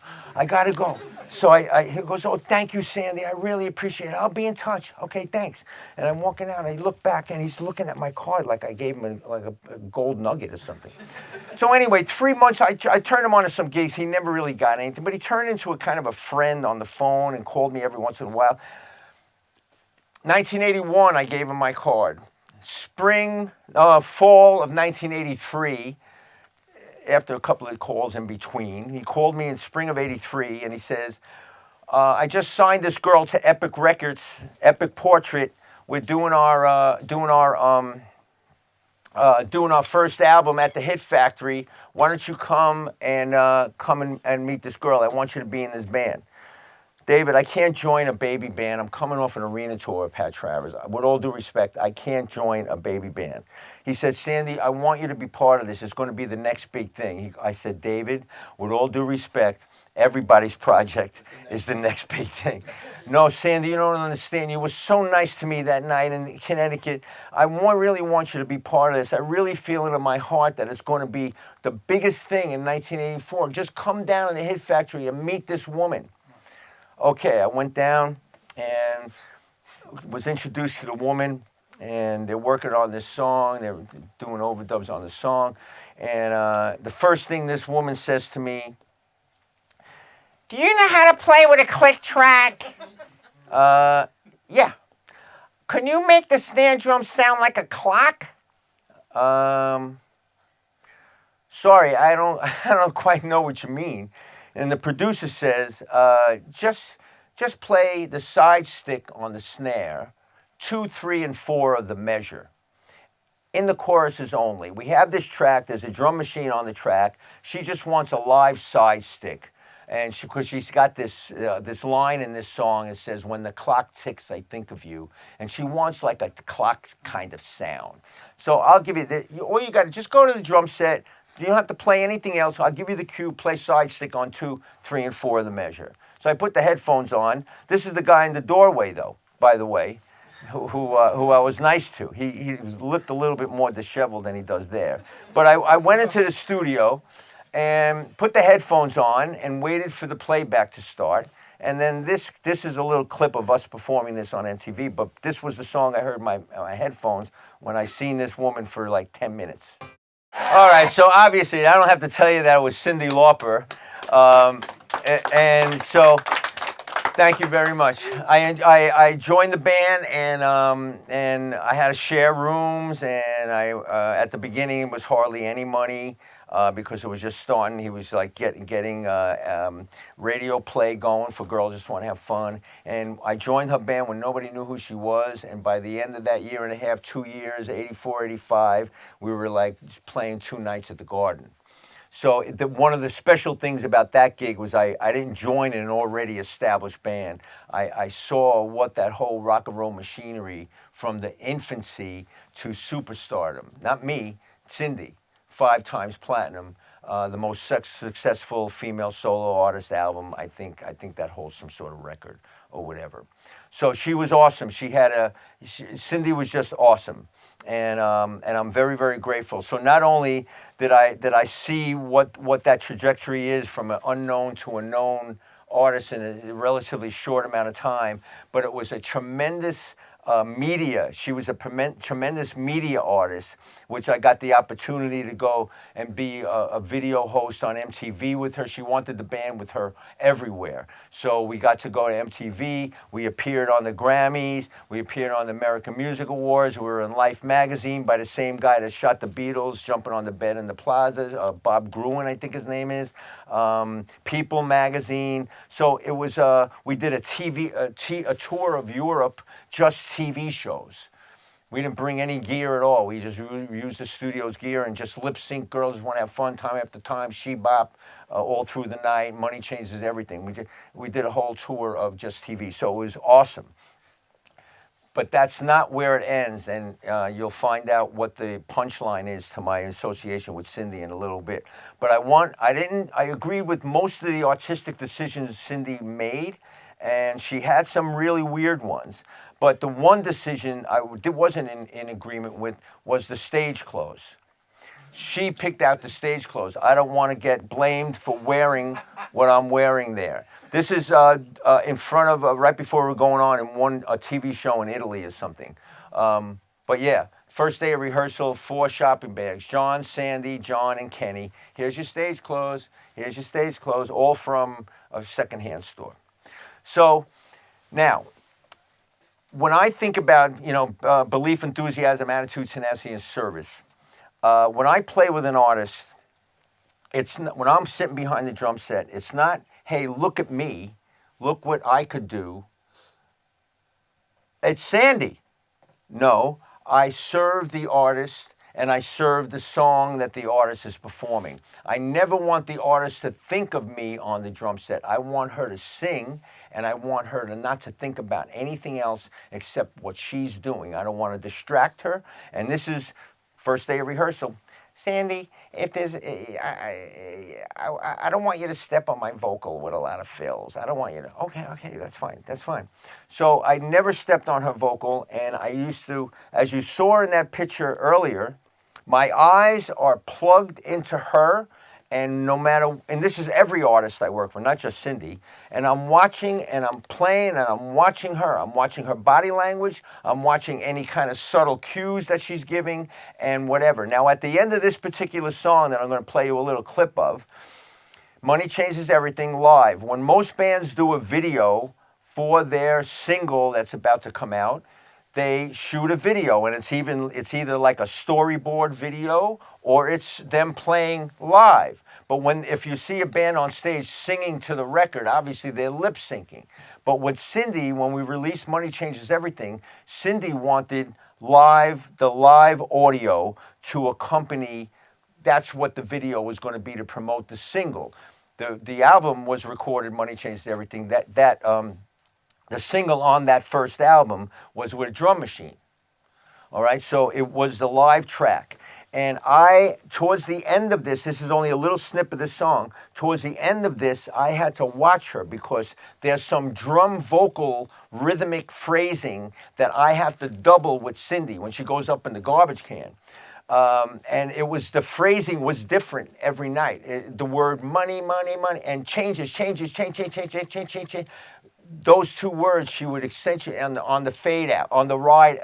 So he goes, oh, thank you, Sandy. I really appreciate it. I'll be in touch. Okay, thanks. And I'm walking out, and I look back, and he's looking at my card like I gave him a gold nugget or something. So anyway, 3 months, I turned him on to some gigs. He never really got anything, but he turned into a kind of a friend on the phone and called me every once in a while. 1981, I gave him my card. Fall of 1983, after a couple of calls in between, he called me in spring of 83, and he says, I just signed this girl to Epic Records, Epic Portrait. We're doing our first album at the Hit Factory. Why don't you come and meet this girl? I want you to be in this band. David, I can't join a baby band. I'm coming off an arena tour of Pat Travers. With all due respect, I can't join a baby band. He said, Sandy, I want you to be part of this. It's going to be the next big thing. I said, David, with all due respect, everybody's project is the next big thing. No, Sandy, you don't understand. You were so nice to me that night in Connecticut. I really want you to be part of this. I really feel it in my heart that it's going to be the biggest thing in 1984. Just come down to the Hit Factory and meet this woman. Okay, I went down and was introduced to the woman, and they're working on this song. They're doing overdubs on the song. And the first thing this woman says to me, do you know how to play with a click track? Yeah. Can you make the snare drum sound like a clock? Sorry, I don't quite know what you mean. And the producer says, just play the side stick on the snare, 2, 3, and 4 of the measure. In the choruses only. We have this track. There's a drum machine on the track. She just wants a live side stick. And because she's got this line in this song, it says, when the clock ticks, I think of you. And she wants like a clock kind of sound. So I'll give you all you got to just go to the drum set. You don't have to play anything else. I'll give you the cue, play side stick on 2, 3, and 4 of the measure. So I put the headphones on. This is the guy in the doorway, though, by the way, who I was nice to. He looked a little bit more disheveled than he does there. But I went into the studio and put the headphones on and waited for the playback to start. And then this is a little clip of us performing this on MTV, but this was the song I heard in my headphones when I seen this woman for like 10 minutes. All right, so obviously I don't have to tell you that it was Cyndi Lauper. And so Thank you very much. I joined the band and I had to share rooms, and I at the beginning it was hardly any money because it was just starting. He was like getting radio play going for Girls Just Want to Have Fun, and I joined her band when nobody knew who she was, and by the end of that year and a half, 2 years, 84, 85, we were like playing 2 nights at the Garden. So one of the special things about that gig was I didn't join an already established band. I saw what that whole rock and roll machinery from the infancy to superstardom. Not me, Cyndi, 5 times platinum, the most successful female solo artist album. I think that holds some sort of record or whatever. So she was awesome. Cyndi was just awesome, and I'm very, very grateful. So not only did I see what that trajectory is from an unknown to a known artist in a relatively short amount of time, but it was a tremendous media. She was a tremendous media artist, which I got the opportunity to go and be a video host on MTV with her. She wanted the band with her everywhere. So we got to go to MTV. We appeared on the Grammys. We appeared on the American Music Awards. We were in Life magazine by the same guy that shot the Beatles, jumping on the bed in the plaza, Bob Gruen, I think his name is. People magazine. So it was, we did a tour of Europe, just TV shows. We didn't bring any gear at all. We just used the studio's gear and just lip sync. Girls Just Want to Have Fun, time after time, she-bop, all through the night. Money Changes Everything. We did a whole tour of just TV. So it was awesome. But that's not where it ends, and you'll find out what the punchline is to my association with Cyndi in a little bit. But I agreed with most of the artistic decisions Cyndi made, and she had some really weird ones. But the one decision I wasn't in agreement with was the stage clothes. She picked out the stage clothes. I don't want to get blamed for wearing what I'm wearing there. This is in front of, right before we're going on in a TV show in Italy or something. But yeah, first day of rehearsal, 4 shopping bags. John, Sandy, John, and Kenny. Here's your stage clothes. Here's your stage clothes, all from a secondhand store. So now, when I think about, belief, enthusiasm, attitude, tenacity, and service, when I play with an artist, when I'm sitting behind the drum set, it's not, hey, look at me, look what I could do. It's Sandy. No, I serve the artist and I serve the song that the artist is performing. I never want the artist to think of me on the drum set. I want her to sing, and I want her to not to think about anything else except what she's doing. I don't want to distract her. And this is first day of rehearsal. Sandy, if there's, I don't want you to step on my vocal with a lot of fills. I don't want you to, okay, that's fine. So I never stepped on her vocal, and I used to, as you saw in that picture earlier, my eyes are plugged into her, and no matter, and this is every artist I work for, not just Cyndi, and I'm watching and I'm playing and I'm watching her. I'm watching her body language. I'm watching any kind of subtle cues that she's giving and whatever. Now, at the end of this particular song that I'm going to play you a little clip of, Money Changes Everything live. When most bands do a video for their single that's about to come out, they shoot a video, and it's either like a storyboard video or it's them playing live. But if you see a band on stage singing to the record, obviously they're lip syncing. But with Cyndi, when we released Money Changes Everything, Cyndi wanted the live audio to accompany. That's what the video was going to be, to promote the single. The album was recorded, Money Changes Everything. The single on that first album was with a drum machine. All right, so it was the live track. And towards the end of this is only a little snip of the song. Towards the end of this, I had to watch her because there's some drum vocal rhythmic phrasing that I have to double with Cyndi when she goes up in the garbage can. And the phrasing was different every night. The word money, money, money, and changes. those two words she would accentuate on the fade out, on the ride,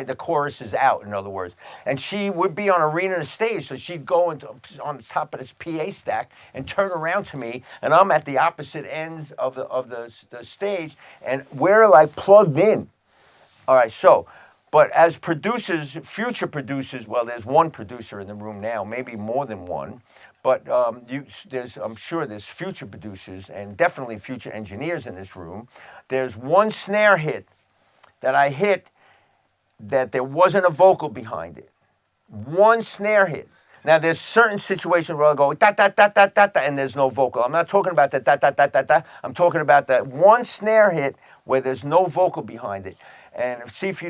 the chorus is out, in other words. And she would be on arena stage, so she'd go on the top of this PA stack and turn around to me, and I'm at the opposite ends of the stage, and we're like plugged in. All right, so, but as producers, future producers, well, there's one producer in the room now, maybe more than one. But I'm sure there's future producers and definitely future engineers in this room. There's one snare hit that I hit that there wasn't a vocal behind it. One snare hit. Now, there's certain situations where I'll go, da, da, da, da, da, da, and there's no vocal. I'm not talking about that, da, da, da, da, da. I'm talking about that one snare hit where there's no vocal behind it. And see if you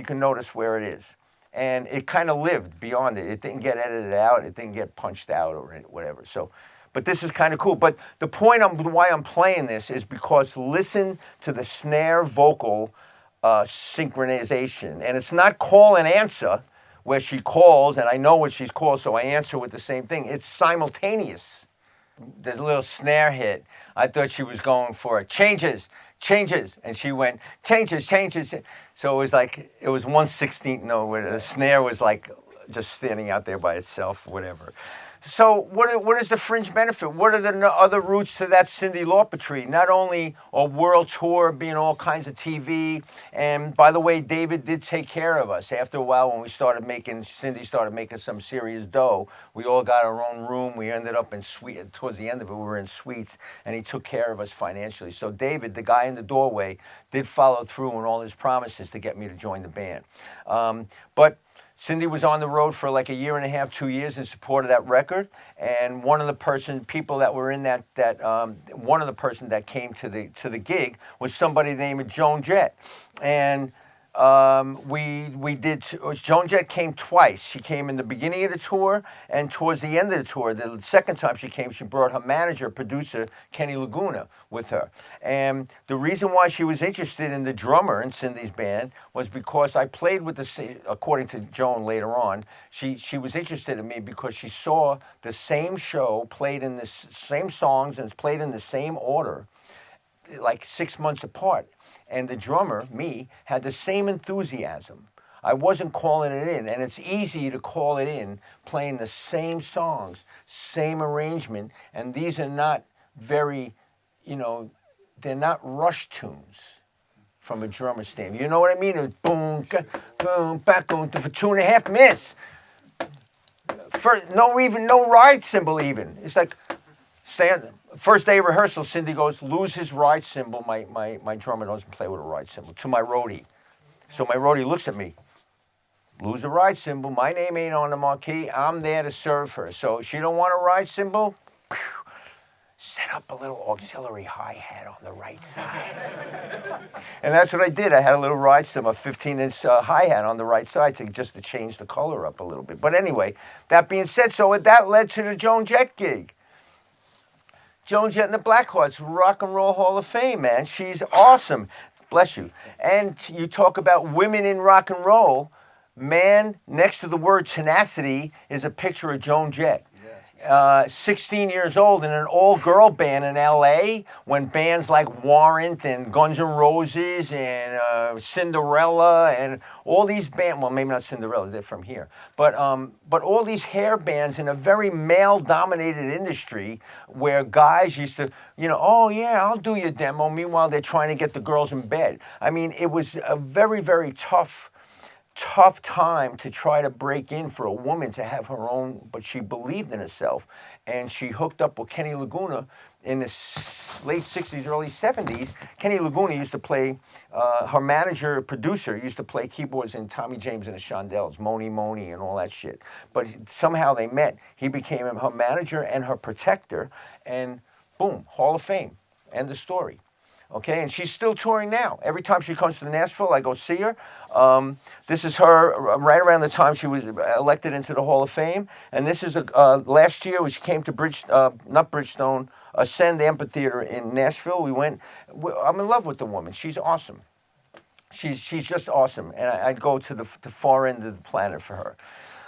can notice where it is. And it kind of lived beyond it. It didn't get edited out. It didn't get punched out or whatever. So, but this is kind of cool. But the point why I'm playing this is because listen to the snare vocal synchronization. And it's not call and answer where she calls and I know what she's called, so I answer with the same thing. It's simultaneous. There's a little snare hit. I thought she was going for it. Changes. And she went, changes. So it was like, it was 1/16 note where the snare was like just standing out there by itself, whatever. So what is the fringe benefit? What are the other roots to that Cyndi Lauper tree? Not only a world tour, being all kinds of TV, and by the way, David did take care of us. After a while, when Cyndi started making some serious dough, we all got our own room. We ended up in suite. Towards the end of it, we were in suites, and he took care of us financially. So David, the guy in the doorway, did follow through on all his promises to get me to join the band. But Cyndi was on the road for like a year and a half, 2 years in support of that record, and one of the people that were in one of the person that came to the gig was somebody named Joan Jett, and Joan Jett came twice. She came in the beginning of the tour and towards the end of the tour. The second time she came, she brought her manager, producer, Kenny Laguna, with her. And the reason why she was interested in the drummer in Cyndi's band was because I played with according to Joan later on, she was interested in me because she saw the same show played in the same songs and it's played in the same order, like 6 months apart. And the drummer, me, had the same enthusiasm. I wasn't calling it in, and it's easy to call it in playing the same songs, same arrangement, and these are not very, they're not rush tunes from a drummer stand. You know what I mean? It's boom, boom, back, boom, for 2.5 minutes. No ride cymbal even. It's like, first day of rehearsal, Cyndi goes, lose his ride cymbal. My drummer doesn't play with a ride cymbal. To my roadie. So my roadie looks at me. Lose the ride cymbal. My name ain't on the marquee. I'm there to serve her. So she don't want a ride cymbal? Set up a little auxiliary hi-hat on the right side. And that's what I did. I had a little ride cymbal, a 15-inch hi-hat on the right side just to change the color up a little bit. But anyway, that being said, so that led to the Joan Jett gig. Joan Jett and the Blackhearts, Rock and Roll Hall of Fame, man. She's awesome. Bless you. And you talk about women in rock and roll. Man, next to the word tenacity is a picture of Joan Jett. 16 years old in an all-girl band in L.A. when bands like Warrant and Guns N' Roses and Cinderella and all these bands, well, maybe not Cinderella, they're from here, but all these hair bands in a very male-dominated industry where guys used to, oh, yeah, I'll do your demo. Meanwhile, they're trying to get the girls in bed. I mean, it was a very, very tough time to try to break in for a woman to have her own, but she believed in herself. And she hooked up with Kenny Laguna in the late 60s, early 70s. Kenny Laguna used to play, her manager, producer, used to play keyboards in Tommy James and the Shondells, Moni and all that shit. But somehow they met. He became her manager and her protector, and boom, Hall of Fame. End of story. Okay, and she's still touring now. Every time she comes to Nashville, I go see her. This is her right around the time she was elected into the Hall of Fame. And this is last year when she came to Ascend Amphitheater in Nashville. I'm in love with the woman. She's awesome. She's just awesome. And I'd go to the far end of the planet for her.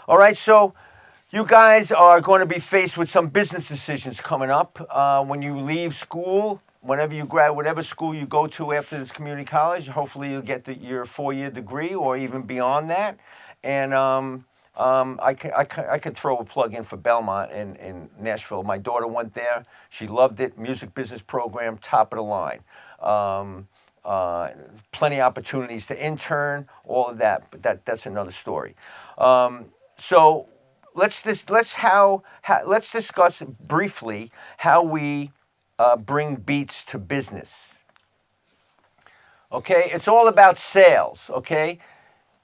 All right, so you guys are going to be faced with some business decisions coming up when you leave school. whenever you whatever school you go to after this community college, hopefully you'll get your 4-year degree or even beyond that. And I could throw a plug in for Belmont in Nashville. My daughter went there. She loved it. Music business program, top of the line. Plenty of opportunities to intern, all of that. But that's another story. So let's discuss briefly how we bring beats to business. Okay, it's all about sales. Okay.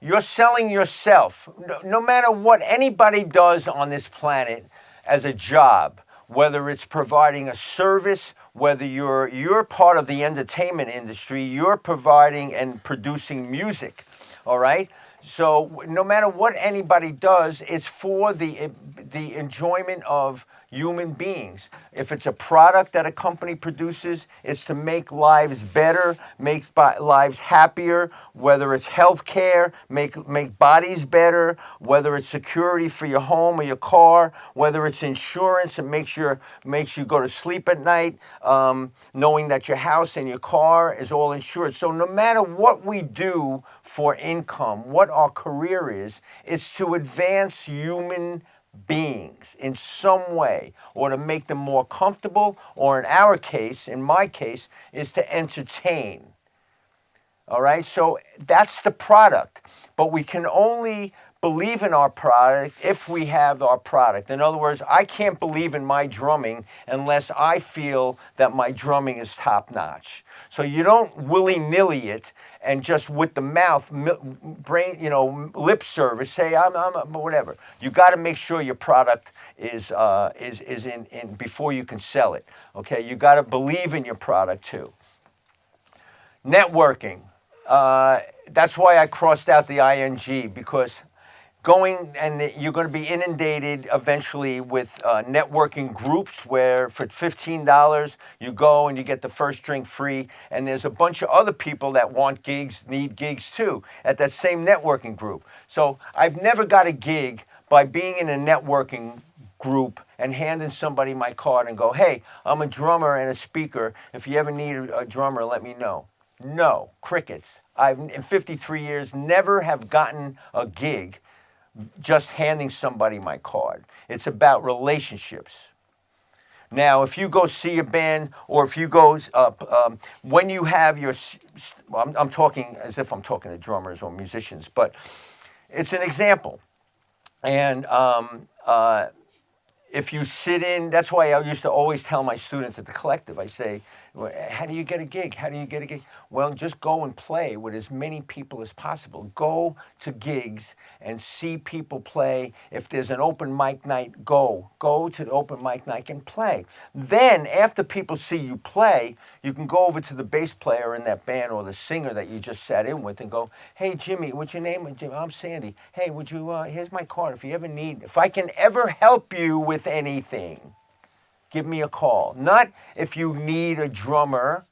You're selling yourself. No matter what anybody does on this planet as a job, whether it's providing a service, whether you're part of the entertainment industry, you're providing and producing music, all right? So no matter what anybody does, it's for the enjoyment of human beings. If it's a product that a company produces, it's to make lives better, make lives happier, whether it's healthcare, make bodies better, whether it's security for your home or your car, whether it's insurance, it makes you go to sleep at night, knowing that your house and your car is all insured. So no matter what we do for income, what our career is, it's to advance human beings in some way, or to make them more comfortable, or in my case, is to entertain. All right, so that's the product. But we can only believe in our product if we have our product. In other words, I can't believe in my drumming unless I feel that my drumming is top notch. So you don't willy-nilly it and just with the mouth, lip service, say I'm whatever. You got to make sure your product is in before you can sell it. Okay, you got to believe in your product too. Networking. That's why I crossed out the ing, because you're going to be inundated eventually with networking groups where for $15 you go and you get the first drink free, and there's a bunch of other people that want gigs, need gigs too, at that same networking group. So I've never got a gig by being in a networking group and handing somebody my card and go, hey, I'm a drummer and a speaker. If you ever need a drummer, let me know. No, crickets. I've in 53 years never have gotten a gig just handing somebody my card. It's about relationships. Now, if you go see a band, or if you go, when you have your, I'm talking as if I'm talking to drummers or musicians, but it's an example. And if you sit in, that's why I used to always tell my students at the collective, I say, how do you get a gig? How do you get a gig? Well, just go and play with as many people as possible. Go to gigs and see people play. If there's an open mic night, go. Go to the open mic night and play. Then, after people see you play, you can go over to the bass player in that band or the singer that you just sat in with and go, hey, Jimmy, what's your name? Jimmy, I'm Sandy. Hey, would you, here's my card. If I can ever help you with anything, give me a call. Not if you need a drummer.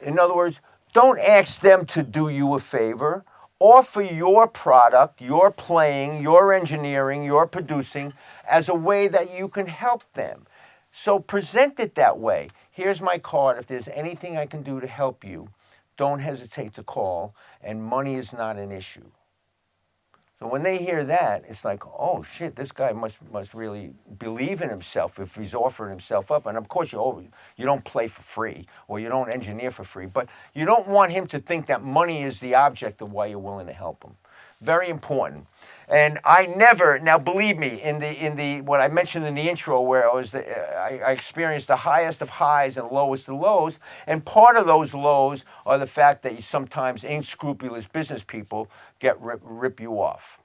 In other words, don't ask them to do you a favor. Offer your product, your playing, your engineering, your producing as a way that you can help them. So present it that way. Here's my card. If there's anything I can do to help you, don't hesitate to call, and money is not an issue. So when they hear that, it's like, oh shit, this guy must really believe in himself if he's offering himself up. And of course, you don't play for free, or you don't engineer for free, but you don't want him to think that money is the object of why you're willing to help him. Very important. And I never, now believe me, in the what I mentioned in the intro, where I experienced the highest of highs and lowest of lows, and part of those lows are the fact that you sometimes unscrupulous business people rip you off.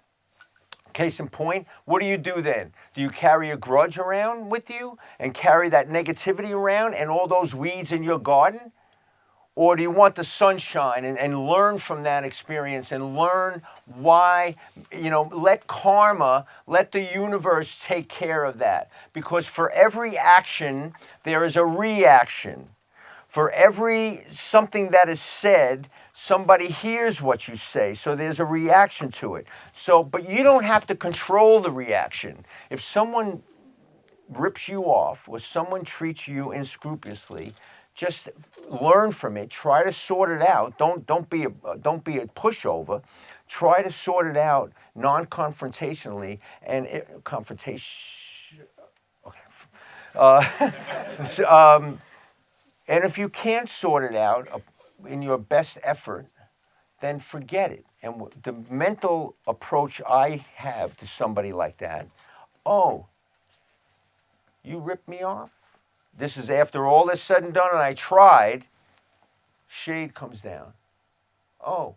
Case in point, what do you do then? Do you carry a grudge around with you and carry that negativity around and all those weeds in your garden? Or do you want the sunshine and learn from that experience and learn why, let karma, let the universe take care of that? Because for every action, there is a reaction. For every something that is said, somebody hears what you say. So there's a reaction to it. But you don't have to control the reaction. If someone rips you off or someone treats you unscrupulously, just learn from it. Try to sort it out. Don't be a pushover. Try to sort it out non-confrontationally and confrontation. Okay. And if you can't sort it out in your best effort, then forget it. And the mental approach I have to somebody like that, oh, you ripped me off? This is after all this said and done, and I tried. Shade comes down. Oh,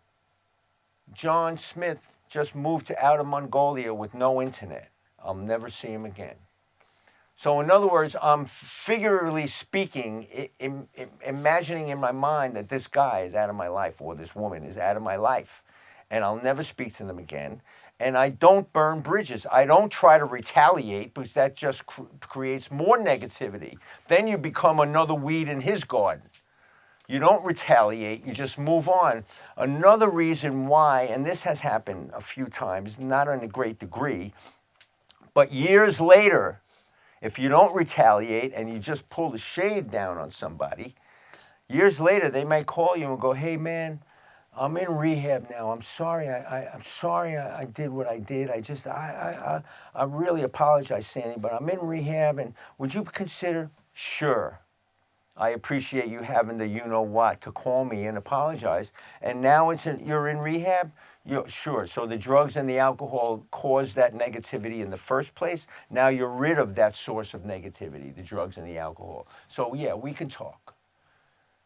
John Smith just moved out of Mongolia with no internet. I'll never see him again. So in other words, I'm figuratively speaking, imagining in my mind that this guy is out of my life or this woman is out of my life, and I'll never speak to them again. And I don't burn bridges. I don't try to retaliate because that just creates more negativity. Then you become another weed in his garden. You don't retaliate, you just move on. Another reason why, and this has happened a few times, not in a great degree, but years later, if you don't retaliate and you just pull the shade down on somebody, years later they may call you and go, hey man, I'm in rehab now. I'm sorry. I'm sorry I did what I did. I really apologize, Sandy, but I'm in rehab, and would you consider? Sure. I appreciate you having the you-know-what to call me and apologize. And now you're in rehab? Sure. So the drugs and the alcohol caused that negativity in the first place. Now you're rid of that source of negativity, the drugs and the alcohol. So yeah, we can talk.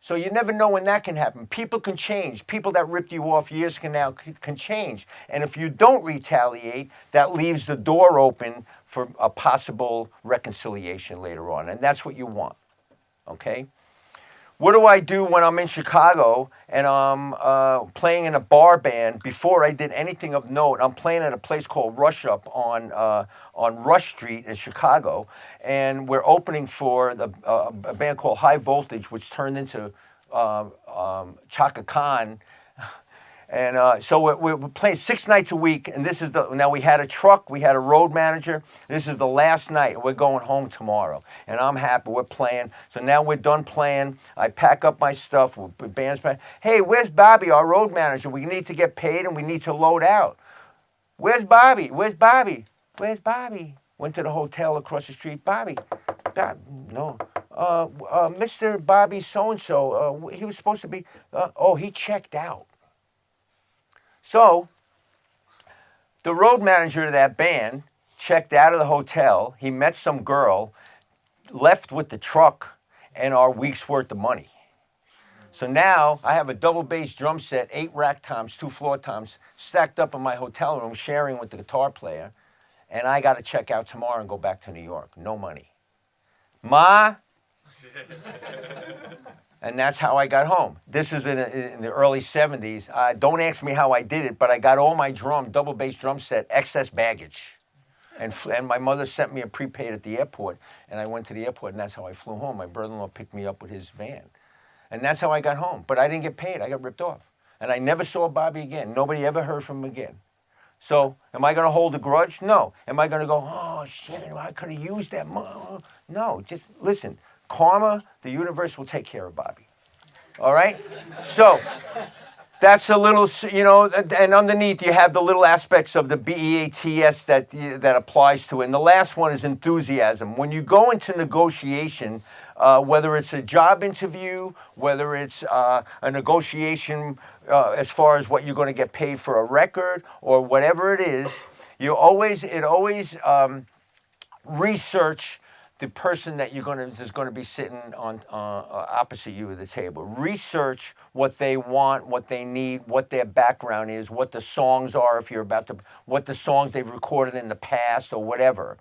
So you never know when that can happen. People can change. People that ripped you off years can change. And if you don't retaliate, that leaves the door open for a possible reconciliation later on. And that's what you want. Okay? What do I do when I'm in Chicago and I'm playing in a bar band? Before I did anything of note, I'm playing at a place called Rush Up on Rush Street in Chicago, and we're opening for a band called High Voltage, which turned into Chaka Khan. And so we're playing 6 nights a week, and now we had a truck, we had a road manager. This is the last night. We're going home tomorrow, and I'm happy. We're playing. So now we're done playing. I pack up my stuff. Band's playing. Hey, where's Bobby, our road manager? We need to get paid, and we need to load out. Where's Bobby? Where's Bobby? Where's Bobby? Went to the hotel across the street. Bobby. No. Mr. Bobby so-and-so, he was supposed to be, he checked out. So, the road manager of that band checked out of the hotel. He met some girl, left with the truck and our week's worth of money. So now I have a double bass drum set, 8 rack toms, 2 floor toms, stacked up in my hotel room, sharing with the guitar player. And I got to check out tomorrow and go back to New York. No money. Ma? And that's how I got home. This is in the early 70s. Don't ask me how I did it, but I got all my double bass drum set, excess baggage. And my mother sent me a prepaid at the airport, and I went to the airport, and that's how I flew home. My brother-in-law picked me up with his van. And that's how I got home. But I didn't get paid. I got ripped off. And I never saw Bobby again. Nobody ever heard from him again. So am I going to hold a grudge? No. Am I going to go, oh, shit, I could have used that money? No, just listen. Karma, the universe will take care of Bobby. All right? So that's a little, and underneath you have the little aspects of the BEATS that applies to it. And the last one is enthusiasm. When you go into negotiation, whether it's a job interview, whether it's a negotiation as far as what you're going to get paid for a record or whatever it is, you always research the person that is going to be sitting on opposite you at the table. Research what they want, what they need, what their background is, what the songs are what the songs they've recorded in the past or whatever.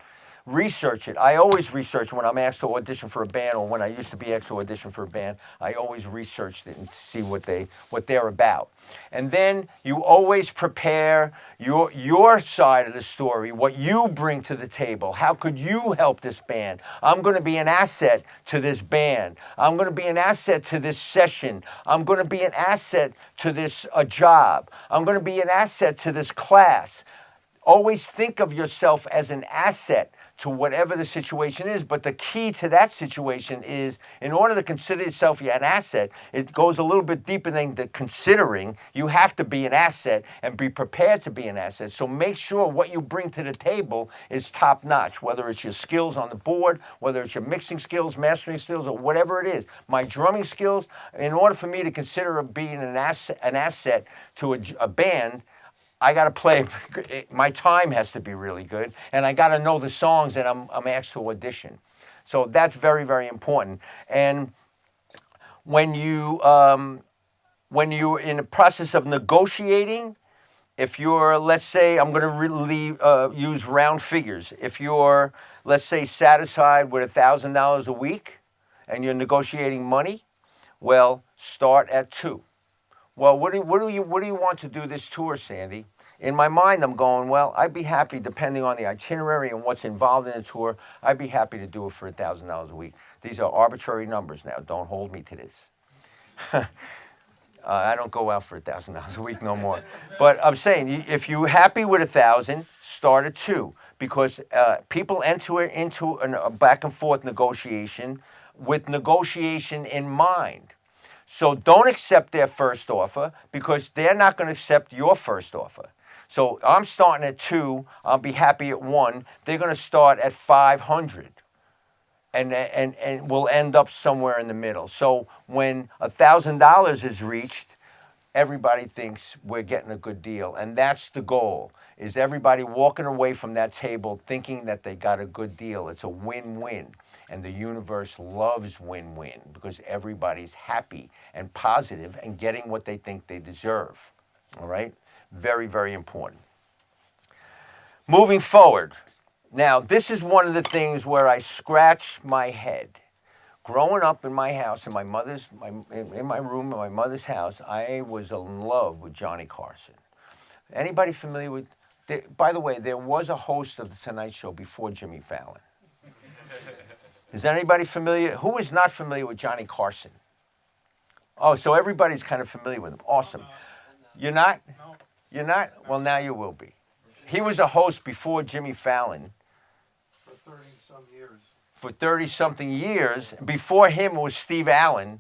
Research it. I always research when I'm asked to audition for a band, or when I used to be asked to audition for a band. I always researched it and see what they're about. And then you always prepare your side of the story, what you bring to the table. How could you help this band? I'm going to be an asset to this band. I'm going to be an asset to this session. I'm going to be an asset to this job. I'm going to be an asset to this class. Always think of yourself as an asset to whatever the situation is. But the key to that situation is, in order to consider yourself an asset, it goes a little bit deeper than the considering. You have to be an asset and be prepared to be an asset. So make sure what you bring to the table is top notch, whether it's your skills on the board, whether it's your mixing skills, mastering skills, or whatever it is. My drumming skills, in order for me to consider being an asset to a band, I got to play, my time has to be really good, and I got to know the songs that I'm asked to audition. So that's very, very important. And when you're in the process of negotiating, if you're, let's say, I'm going to really use round figures. If you're, let's say, satisfied with $1,000 a week and you're negotiating money, well, start at 2. Well, what do you want to do this tour, Sandy? In my mind, I'm going, well, I'd be happy, depending on the itinerary and what's involved in the tour, I'd be happy to do it for $1,000 a week. These are arbitrary numbers now. Don't hold me to this. I don't go out for $1,000 a week no more. But I'm saying, if you're happy with 1,000, start at 2, because people enter into a back and forth negotiation with negotiation in mind. So don't accept their first offer, because they're not going to accept your first offer. So I'm starting at 2. I'll be happy at 1. They're going to start at 500, and we'll end up somewhere in the middle. So when $1,000 is reached, everybody thinks we're getting a good deal, and that's the goal. Is everybody walking away from that table thinking that they got a good deal. It's a win-win. And the universe loves win-win, because everybody's happy and positive and getting what they think they deserve. All right? Very, very important. Moving forward. Now, this is one of the things where I scratch my head. Growing up in my house, in my room, in my mother's house, I was in love with Johnny Carson. Anybody familiar with? By the way, there was a host of the Tonight Show before Jimmy Fallon. Is anybody familiar? Who is not familiar with Johnny Carson? Oh, so everybody's kind of familiar with him. Awesome. You're not? You're not? Well, now you will be. He was a host before Jimmy Fallon. For 30-some years. For 30-something years. Before him was Steve Allen.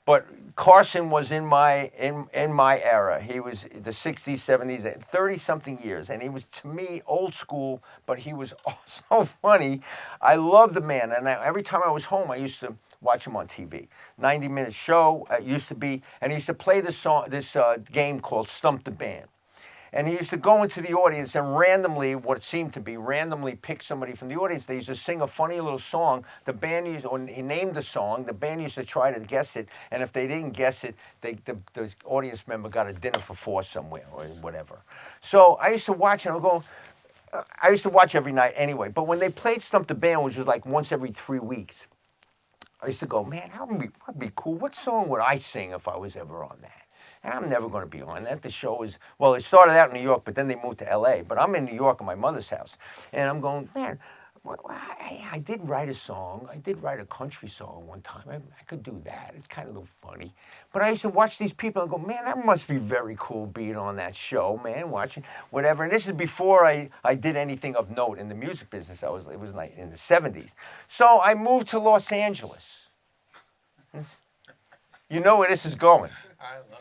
But Carson was in my era. He was the 60s, 70s, 30-something years. And he was, to me, old school, but he was so funny. I love the man. And every time I was home, I used to watch him on TV. 90-minute show used to be. And he used to play this game called Stump the Band. And he used to go into the audience and randomly, what it seemed to be, randomly pick somebody from the audience. They used to sing a funny little song. The band used, when he named the song, the band used to try to guess it. And if they didn't guess it, the audience member got a dinner for 4 somewhere or whatever. So I used to watch, and I used to watch every night anyway. But when they played Stump the Band, which was like once every 3 weeks, I used to go, man, that'd be cool. What song would I sing if I was ever on that? And I'm never going to be on that. The show is, well, it started out in New York, but then they moved to L.A. But I'm in New York at my mother's house. And I'm going, man, I did write a song. I did write a country song one time. I could do that. It's kind of a little funny. But I used to watch these people and go, man, that must be very cool being on that show, man, watching whatever. And this is before I did anything of note in the music business. It was like in the 70s. So I moved to Los Angeles. You know where this is going. I love it.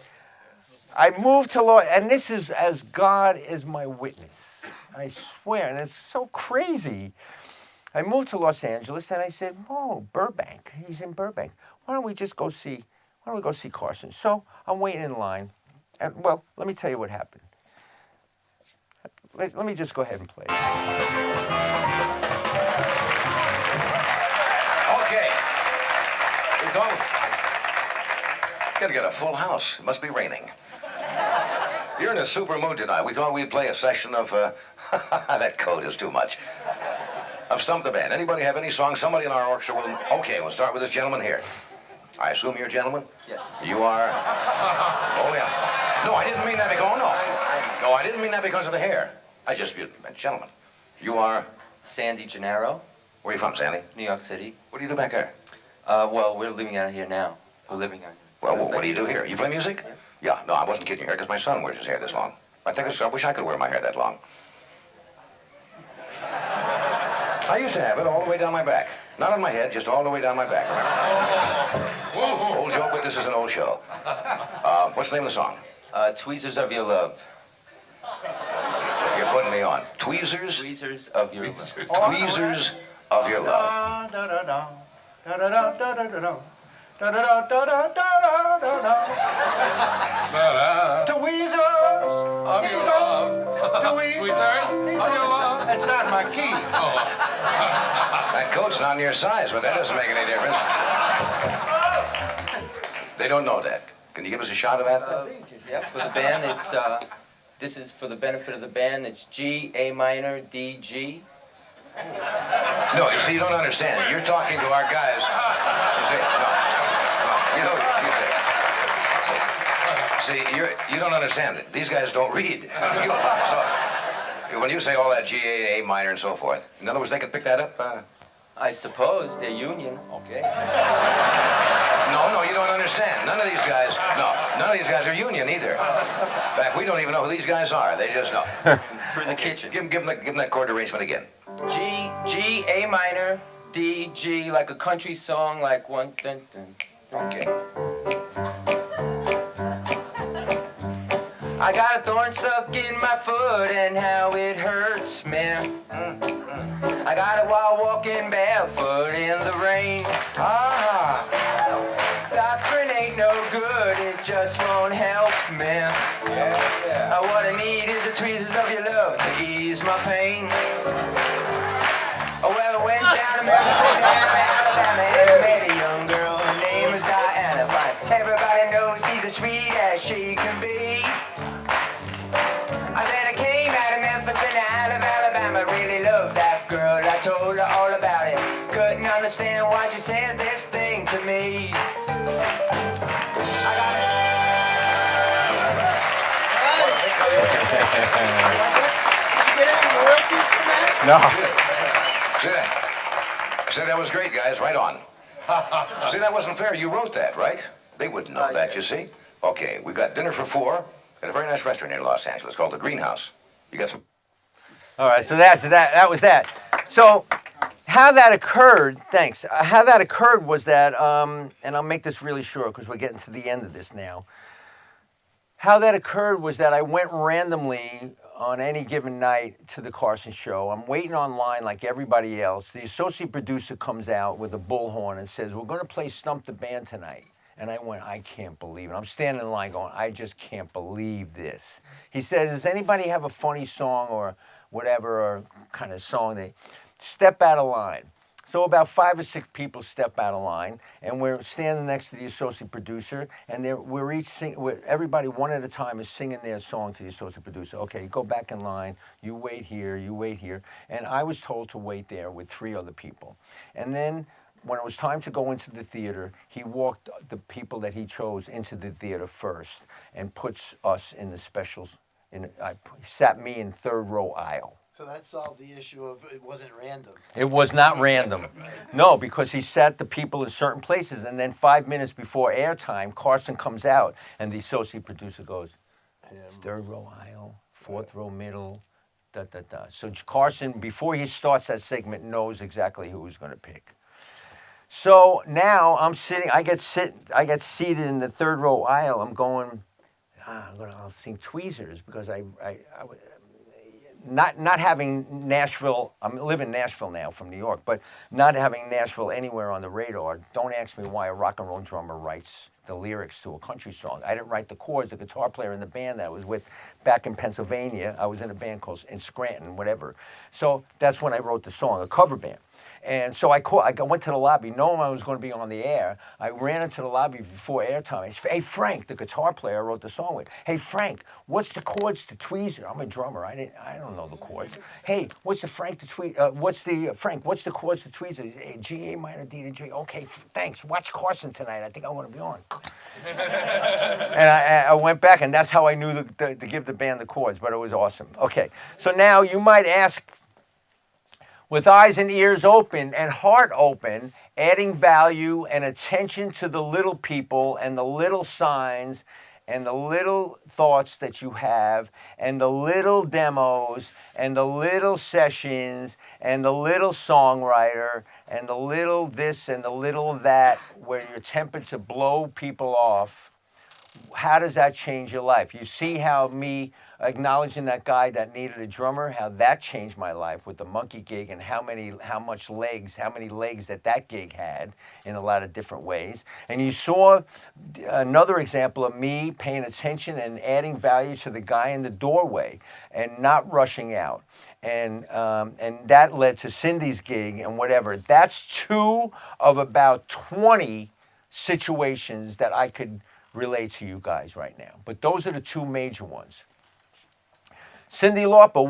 I moved to and this is as God is my witness. I swear, and it's so crazy. I moved to Los Angeles, and I said, "Oh, Burbank. He's in Burbank. Why don't we go see Carson?" So I'm waiting in line, and well, let me tell you what happened. Let me just go ahead and play. Okay, it's over. Gotta get a full house. It must be raining. You're in a super mood tonight. We thought we'd play a session of, that code is too much. Of Stump the Band. Anybody have any songs? Somebody in our orchestra will... Okay, we'll start with this gentleman here. I assume you're a gentleman? Yes. You are? Oh, yeah. No, I didn't mean that because... Oh, no. No, I didn't mean that because of the hair. I just meant gentleman. You are? Sandy Gennaro, Where are you from, Sandy? New York City. What do you do back there? Well, we're living out here now. We're living out here. Well, what do you do here? You play music? Yeah, no, I wasn't kidding your hair because my son wears his hair this long. I wish I could wear my hair that long. I used to have it all the way down my back. Not on my head, just all the way down my back. Remember? Old joke, but this is an old show. What's the name of the song? Tweezers of Your Love. You're putting me on. Tweezers? Tweezers of Your Love. Tweezers of Your Love. Tweezers of your love. Tweezers of your love. That's not my key. That coat's not your size, but that doesn't make any difference. They don't know that. Can you give us a shot of that? Yeah, for the band, it's, this is for the benefit of the band, it's G, A minor, D, G. No, you see, you don't understand. You're talking to our guys. You see, no. You know, see, you don't understand it. These guys don't read. So, when you say all that G, A minor, and so forth, in other words, they can pick that up? I suppose they're union. Okay. No, you don't understand. None of these guys are union either. In fact, we don't even know who these guys are. They just know. For the kitchen. Give them that chord arrangement again. G, A minor, D, G, like a country song, like one, dun, dun. Okay. I got a thorn stuck in my foot and how it hurts, man. I got it while walking barefoot in the rain. Doctrine ain't no good, it just won't help, man. What I need is the tweezers of your love to ease my pain. Well, I went down to Memphis, Alabama, and met a young girl. Her name is Diana. Fine. Everybody knows she's as sweet as she can be. Then I came out of Memphis and out of Alabama. Really loved that girl. I told her all about it. Couldn't understand why she said this thing to me. I got Did you get any royalties from that? No. See, that was great, guys. Right on. See, that wasn't fair. You wrote that, right? They wouldn't know that, you see. Okay, we've got dinner for 4 at a very nice restaurant in Los Angeles called the Greenhouse. You got some... All right, so that was that. So how that occurred, thanks. How that occurred was that, and I'll make this really short because we're getting to the end of this now. How that occurred was that I went randomly on any given night to the Carson show. I'm waiting online like everybody else. The associate producer comes out with a bullhorn and says, "We're going to play Stump the Band tonight." And I went, I can't believe it. I'm standing in line going, I just can't believe this. He said, does anybody have a funny song or whatever, or kind of song? They step out of line. So about 5 or 6 people step out of line, and we're standing next to the associate producer, and we're each everybody one at a time is singing their song to the associate producer. Okay, go back in line, you wait here, and I was told to wait there with 3 other people. And then when it was time to go into the theater, he walked the people that he chose into the theater first and puts us in the specials. He sat me in 3rd row aisle. So that solved the issue of it wasn't random. It was not random. No, because he sat the people in certain places, and then 5 minutes before airtime, Carson comes out, and the associate producer goes, 3rd row aisle, 4th row middle, da, da, da. So Carson, before he starts that segment, knows exactly who he's going to pick. So now I'm sitting, I get seated in the 3rd row aisle. I'm going, I'll sing Tweezers because not having Nashville, I live in Nashville now from New York, but not having Nashville anywhere on the radar. Don't ask me why a rock and roll drummer writes the lyrics to a country song. I didn't write the chords. The guitar player in the band that I was with back in Pennsylvania, I was in a band called in Scranton, whatever. So that's when I wrote the song, a cover band. And so I went to the lobby, knowing I was going to be on the air. I ran into the lobby before airtime. I said, hey, Frank, the guitar player I wrote the song with. Hey, Frank, what's the chords to Tweezer? I'm a drummer. I don't know the chords. Hey, what's the chords to Tweezer? Hey, G, A minor, D to G. Okay, thanks. Watch Carson tonight. I think I want to be on. And I went back, and that's how I knew to give the band the chords, but it was awesome. Okay, so now you might ask, with eyes and ears open and heart open, adding value and attention to the little people and the little signs and the little thoughts that you have and the little demos and the little sessions and the little songwriter and the little this and the little that where you're tempted to blow people off, how does that change your life? You see how me acknowledging that guy that needed a drummer, how that changed my life with the Monkee gig and how many legs that gig had in a lot of different ways. And you saw another example of me paying attention and adding value to the guy in the doorway and not rushing out. And that led to Cyndi's gig and whatever. That's 2 of about 20 situations that I could relate to you guys right now. But those are the 2 major ones. Cyndi Lauper,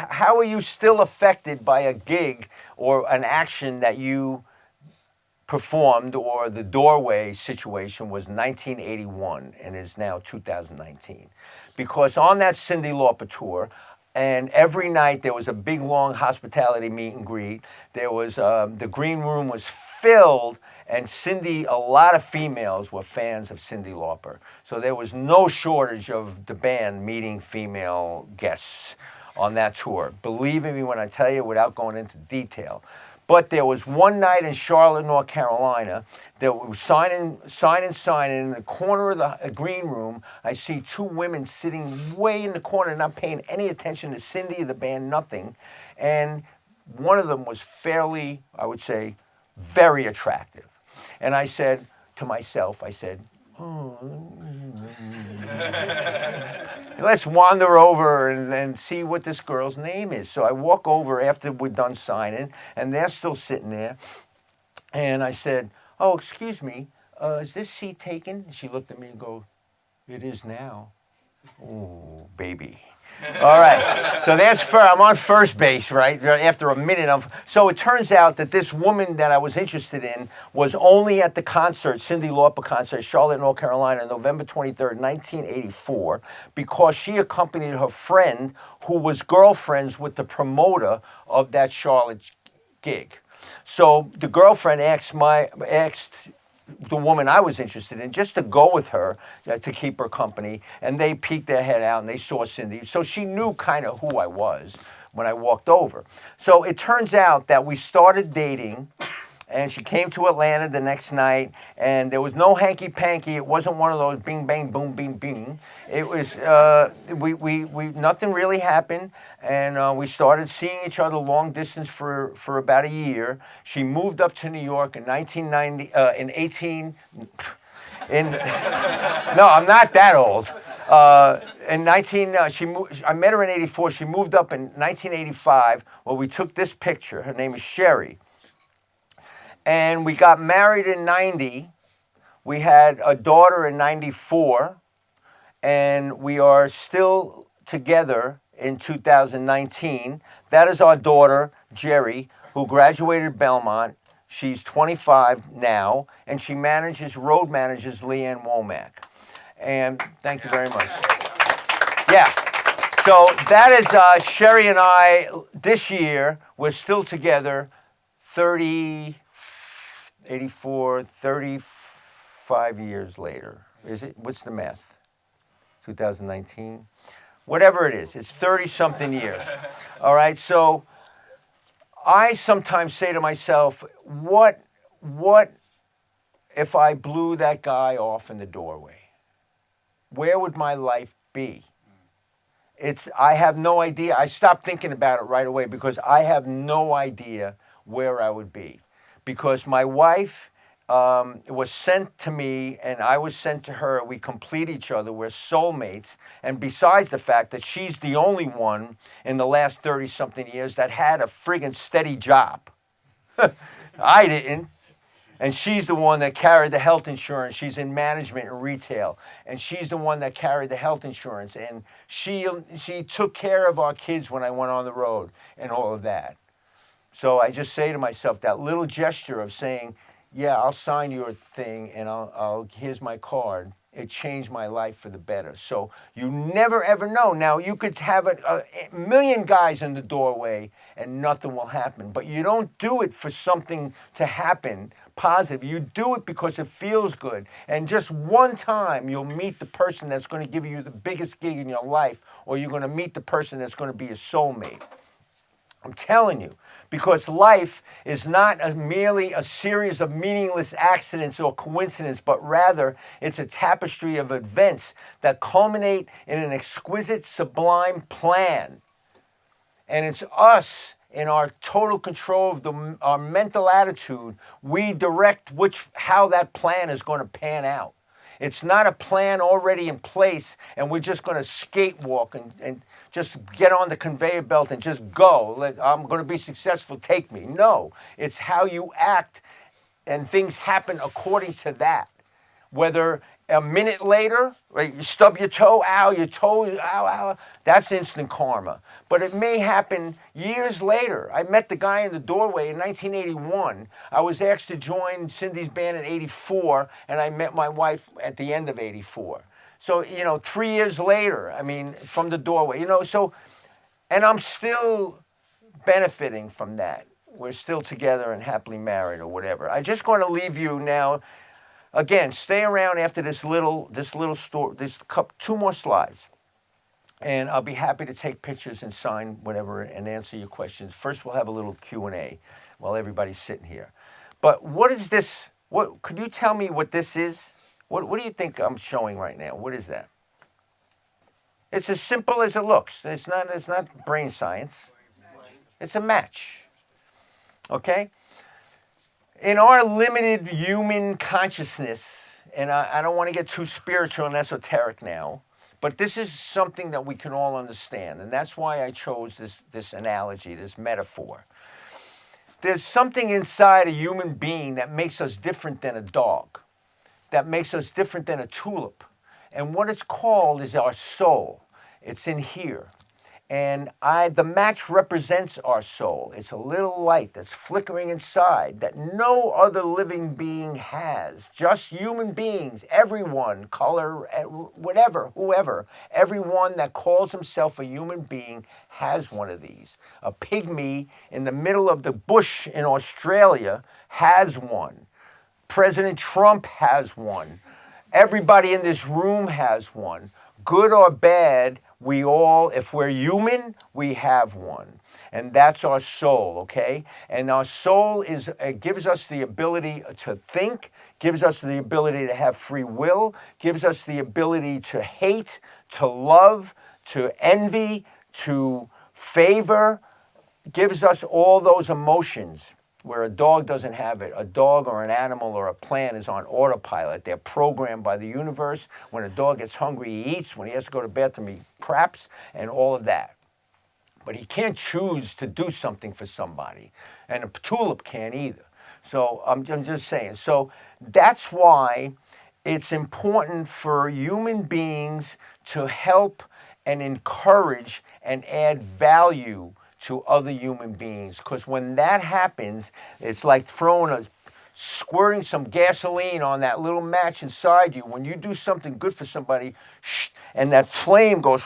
how are you still affected by a gig or an action that you performed, or the doorway situation was 1981 and is now 2019? Because on that Cyndi Lauper tour, and every night there was a big long hospitality meet and greet. There was the green room was filled, and Cyndi, a lot of females were fans of Cyndi Lauper. So there was no shortage of the band meeting female guests on that tour. Believe me when I tell you, without going into detail. But there was one night in Charlotte, North Carolina, that was signing. In the corner of the green room, I see 2 women sitting way in the corner, not paying any attention to Cyndi or the band, nothing. And one of them was fairly, I would say, very attractive. And I said to myself, let's wander over and see what this girl's name is. So I walk over after we're done signing, and they're still sitting there. And I said, oh, excuse me, is this seat taken? And she looked at me and goes, it is now. Oh, baby. All right, so I'm on first base, right? After a minute, so it turns out that this woman that I was interested in was only at the concert, Cyndi Lauper concert, Charlotte, North Carolina, November 23rd, 1984, because she accompanied her friend who was girlfriends with the promoter of that Charlotte gig. So the girlfriend asked the woman I was interested in just to go with her to keep her company, and they peeked their head out and they saw Cyndi. So she knew kind of who I was when I walked over. So it turns out that we started dating, and she came to Atlanta the next night, and there was no hanky-panky. It wasn't one of those bing, bang, boom, bing, bing. It was, nothing really happened, and we started seeing each other long distance for about a year. She moved up to New York in 1990, no, I'm not that old. I met her in 84. She moved up in 1985. Well, we took this picture. Her name is Sherry. And we got married in 90. We had a daughter in 94. And we are still together in 2019. That is our daughter, Jerry, who graduated Belmont. She's 25 now, and she road manages Leanne Womack. And thank you very much. Yeah. So that is Sherry and I this year. We're still together 35 years later. Is it? What's the math? 2019? Whatever it is. It's 30-something years. All right, so I sometimes say to myself, what if I blew that guy off in the doorway? Where would my life be? I have no idea. I stopped thinking about it right away because I have no idea where I would be. Because my wife was sent to me and I was sent to her. We complete each other. We're soulmates. And besides the fact that she's the only one in the last 30-something years that had a friggin' steady job. I didn't. And she's the one that carried the health insurance. She's in management and retail. And she's the one that carried the health insurance. And she took care of our kids when I went on the road and all of that. So I just say to myself, that little gesture of saying, yeah, I'll sign your thing and here's my card. it changed my life for the better. So you never ever know. Now you could have a million guys in the doorway and nothing will happen. But you don't do it for something to happen positive. You do it because it feels good. And just one time you'll meet the person that's going to give you the biggest gig in your life, or you're going to meet the person that's going to be a soulmate. I'm telling you, because life is not merely a series of meaningless accidents or coincidences, but rather it's a tapestry of events that culminate in an exquisite, sublime plan. And it's us, in our total control of our mental attitude, we direct how that plan is going to pan out. It's not a plan already in place and we're just going to skatewalk and just get on the conveyor belt and just go. I'm going to be successful, take me. No, it's how you act and things happen according to that. Whether a minute later, right, you stub your toe, ow, your toe, ow, ow, that's instant karma. But it may happen years later. I met the guy in the doorway in 1981. I was asked to join Cindy's band in 84, and I met my wife at the end of 84. So, 3 years later, from the doorway, and I'm still benefiting from that. We're still together and happily married or whatever. I'm just going to leave you now. Again, stay around after this little story, two more slides. And I'll be happy to take pictures and sign whatever and answer your questions. First, we'll have a little Q&A while everybody's sitting here. But what is this? Could you tell me what this is? What do you think I'm showing right now? What is that? It's as simple as it looks. It's not brain science. It's a match. Okay? In our limited human consciousness, and I don't want to get too spiritual and esoteric now, but this is something that we can all understand, and that's why I chose this analogy, this metaphor. There's something inside a human being that makes us different than a dog, that makes us different than a tulip, and what it's called is our soul. It's in here. And the match represents our soul. It's a little light that's flickering inside that no other living being has. Just human beings, everyone, color, whatever, whoever, everyone that calls himself a human being has one of these. A pygmy in the middle of the bush in Australia has one. President Trump has one. Everybody in this room has one. Good or bad, we all, if we're human, we have one. And that's our soul, okay? And our soul gives us the ability to think, gives us the ability to have free will, gives us the ability to hate, to love, to envy, to favor, gives us all those emotions. Where a dog doesn't have it. A dog or an animal or a plant is on autopilot. They're programmed by the universe. When a dog gets hungry, he eats. When he has to go to the bathroom, he craps, and all of that. But he can't choose to do something for somebody. And a tulip can't either. So I'm just saying. So that's why it's important for human beings to help and encourage and add value to other human beings, because when that happens, it's like squirting some gasoline on that little match inside you. When you do something good for somebody, and that flame goes,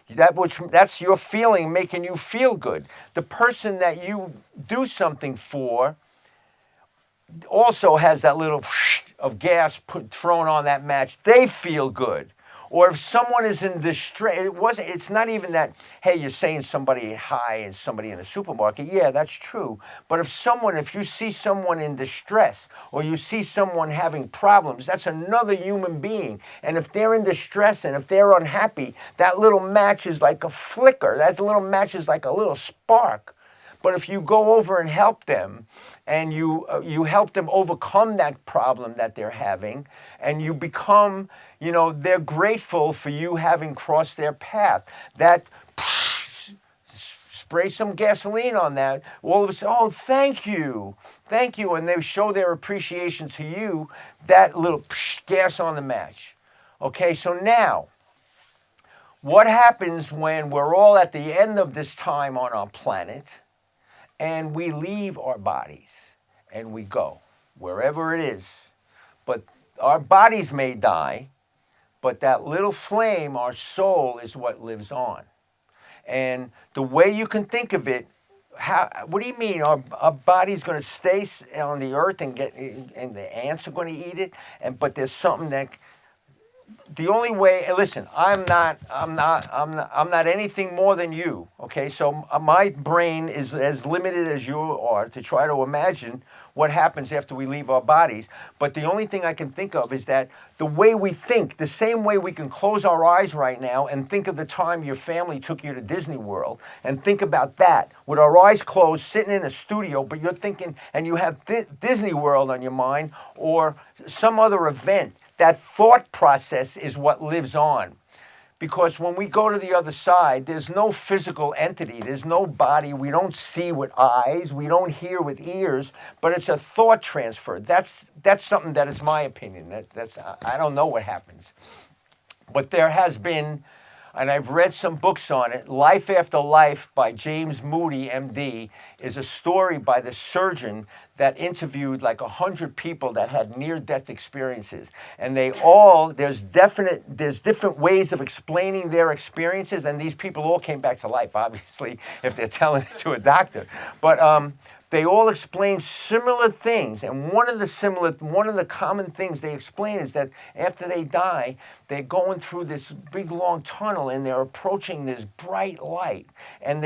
that's your feeling making you feel good. The person that you do something for also has that little of gas thrown on that match. They feel good. Or if someone is in distress, it's not even that, hey, you're saying somebody hi and somebody in a supermarket. Yeah, that's true. But if you see someone in distress or you see someone having problems, that's another human being. And if they're in distress and if they're unhappy, that little match is like a flicker. That little match is like a little spark. But if you go over and help them, and you help them overcome that problem that they're having, and you become, they're grateful for you having crossed their path. That spray some gasoline on that. All of a sudden, oh, thank you, and they show their appreciation to you. That little gas on the match. Okay, so now, what happens when we're all at the end of this time on our planet? And we leave our bodies and we go wherever it is. But our bodies may die, but that little flame, our soul, is what lives on. And the way you can think of it, what do you mean? Our body's going to stay on the earth and the ants are going to eat it, but there's something that. The only way, listen, I'm not anything more than you, okay? So my brain is as limited as you are to try to imagine what happens after we leave our bodies. But the only thing I can think of is that the way we think, the same way we can close our eyes right now and think of the time your family took you to Disney World and think about that with our eyes closed, sitting in a studio, but you're thinking, and you have Disney World on your mind or some other event. That thought process is what lives on. Because when we go to the other side, there's no physical entity. There's no body. We don't see with eyes. We don't hear with ears. But it's a thought transfer. That's something that is my opinion. I don't know what happens. But there has been, and I've read some books on it, Life After Life by James Moody, MD, is a story by the surgeon that interviewed like 100 people that had near-death experiences. And there's different ways of explaining their experiences, and these people all came back to life, obviously, if they're telling it to a doctor. But they all explain similar things, and one of the common things they explain is that after they die, they're going through this big long tunnel, and they're approaching this bright light. And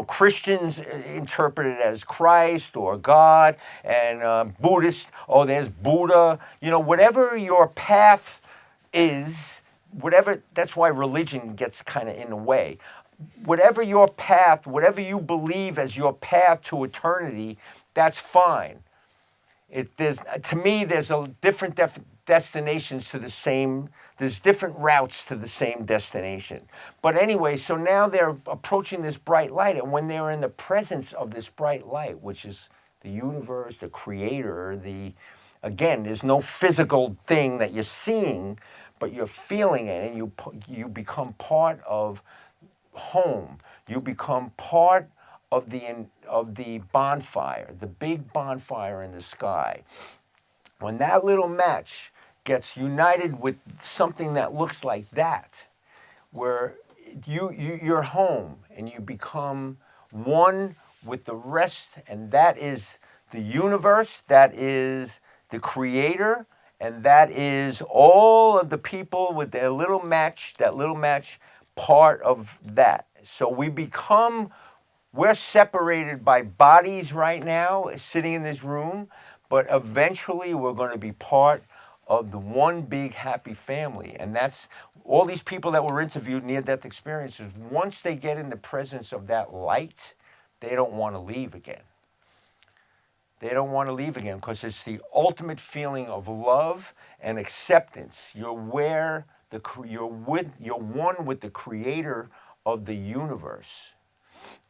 Christians interpret it as Christ or God, and Buddhists, there's Buddha. Whatever your path is, that's why religion gets kind of in the way. Whatever your path, whatever you believe as your path to eternity, that's fine. To me, there's a different destinations to the same. There's different routes to the same destination. But anyway, so now they're approaching this bright light, and when they're in the presence of this bright light, which is the universe, the creator, again, there's no physical thing that you're seeing, but you're feeling it, and you become part of home. You become part of the bonfire, the big bonfire in the sky. When that little match gets united with something that looks like that, where you're home and you become one with the rest, and that is the universe, that is the creator, and that is all of the people with their little match, part of that. So we're separated by bodies right now, sitting in this room, but eventually we're going to be part of the one big happy family. And that's all these people that were interviewed, near-death experiences. Once they get in the presence of that light, they don't want to leave again. They don't want to leave again because it's the ultimate feeling of love and acceptance. You're one with the creator of the universe.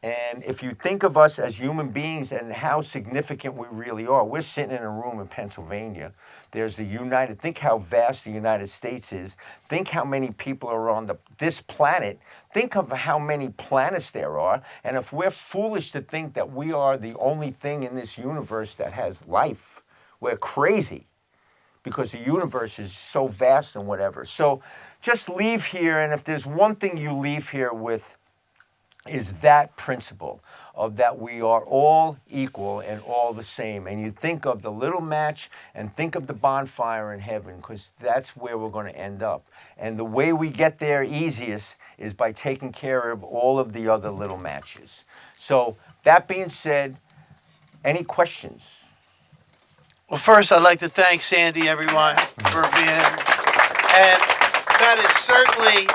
And if you think of us as human beings and how significant we really are, we're sitting in a room in Pennsylvania. There's think how vast the United States is. Think how many people are on this planet. Think of how many planets there are. And if we're foolish to think that we are the only thing in this universe that has life, we're crazy, because the universe is so vast and whatever. So just leave here, and if there's one thing you leave here with, is that principle of that we are all equal and all the same. And you think of the little match and think of the bonfire in heaven, because that's where we're going to end up. And the way we get there easiest is by taking care of all of the other little matches. So that being said, any questions? Well, first, I'd like to thank Sandy, everyone, for being here. And that is certainly...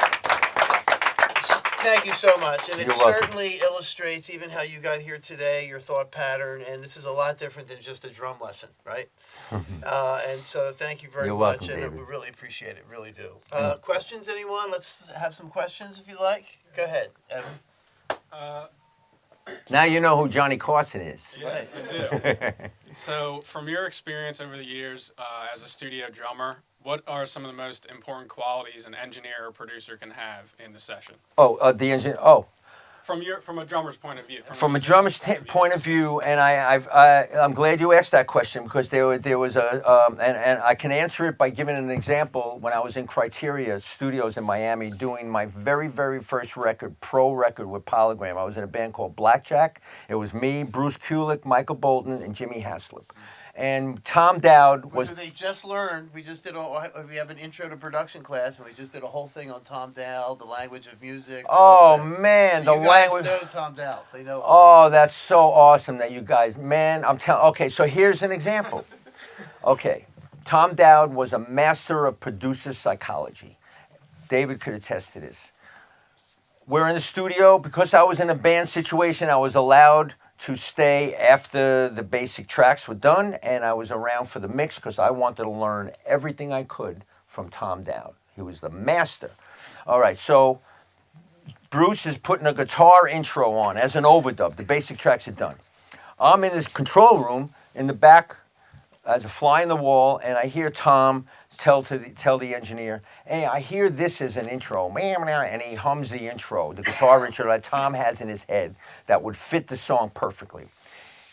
Thank you so much. And it certainly illustrates even how you got here today, your thought pattern, and this is a lot different than just a drum lesson, right? And so thank you very much, and we really appreciate it, really do. Questions, anyone? Let's have some questions if you like. Go ahead, Evan. Now you know who Johnny Carson is. Yeah, I do. So from your experience over the years as a studio drummer, what are some of the most important qualities an engineer or producer can have in the session? The engineer. from a drummer's point of view. From a drummer's point of view, and I'm glad you asked that question because there was and I can answer it by giving an example. When I was in Criteria Studios in Miami doing my very, very first record, pro record with Polygram, I was in a band called Blackjack. It was me, Bruce Kulick, Michael Bolton, and Jimmy Haslip. And Tom Dowd was. They just learned. We just did. We have an intro to production class, and we just did a whole thing on Tom Dowd, the language of music. Oh man, so the language. You guys know Tom Dowd. They know. Oh, that's so awesome that you guys, man. I'm telling. Okay, so here's an example. Okay, Tom Dowd was a master of producer psychology. David could attest to this. We're in the studio because I was in a band situation. I was allowed to stay after the basic tracks were done, and I was around for the mix because I wanted to learn everything I could from Tom Dowd. He was the master. All right, so Bruce is putting a guitar intro on as an overdub. The basic tracks are done. I'm in this control room in the back as a fly in the wall, and I hear Tom tell the engineer, hey, I hear this as an intro, and he hums the intro, the guitar intro that Tom has in his head that would fit the song perfectly.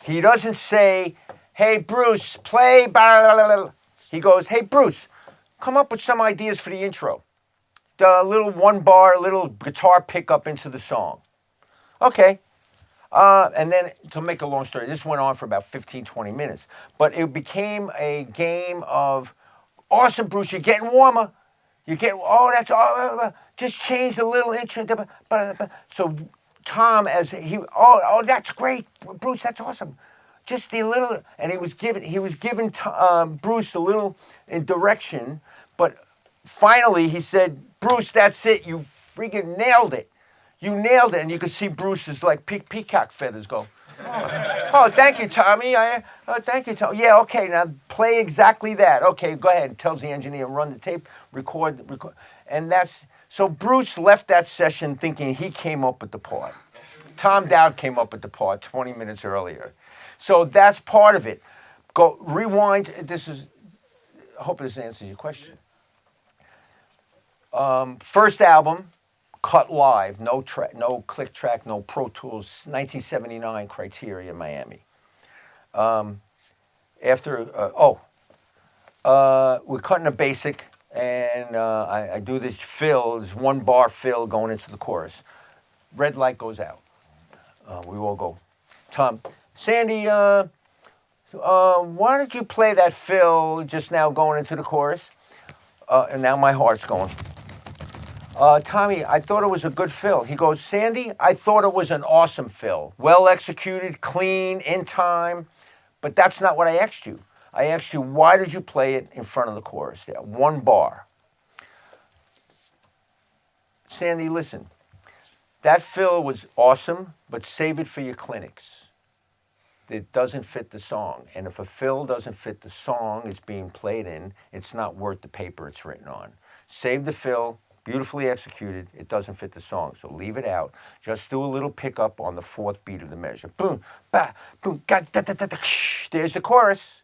He doesn't say, hey, Bruce, play, blah, blah, blah. He goes, hey, Bruce, come up with some ideas for the intro. The little one bar, little guitar pickup into the song. Okay. And then, to make a long story, this went on for about 15, 20 minutes. But it became a game of, awesome, Bruce, you're getting warmer. That's all. Just change the little intro. So Tom, that's great, Bruce, that's awesome. Just the little, and he was giving Bruce a little in direction. But finally, he said, Bruce, that's it. You freaking nailed it. You nailed it, and you could see Bruce's like peacock feathers go. Oh, thank you, Tommy. Thank you, Tommy. Yeah, okay, now play exactly that. Okay, go ahead. Tells the engineer, run the tape, record. And so Bruce left that session thinking he came up with the part. Tom Dowd came up with the part 20 minutes earlier. So that's part of it. Go, rewind. I hope this answers your question. First album. Cut live, no click track, no Pro Tools, 1979 Criteria, Miami. We're cutting a basic, and I do this fill, this one bar fill going into the chorus. Red light goes out. We all go, Tom, Sandy, why don't you play that fill just now going into the chorus? And now my heart's going. Tommy, I thought it was a good fill. He goes, Sandy, I thought it was an awesome fill. Well executed, clean, in time. But that's not what I asked you. I asked you, why did you play it in front of the chorus there? One bar. Sandy, listen. That fill was awesome, but save it for your clinics. It doesn't fit the song. And if a fill doesn't fit the song it's being played in, it's not worth the paper it's written on. Save the fill. Beautifully executed. It doesn't fit the song, so leave it out. Just do a little pickup on the fourth beat of the measure. Boom, ba, boom, ga, da, da, da, da, there's the chorus.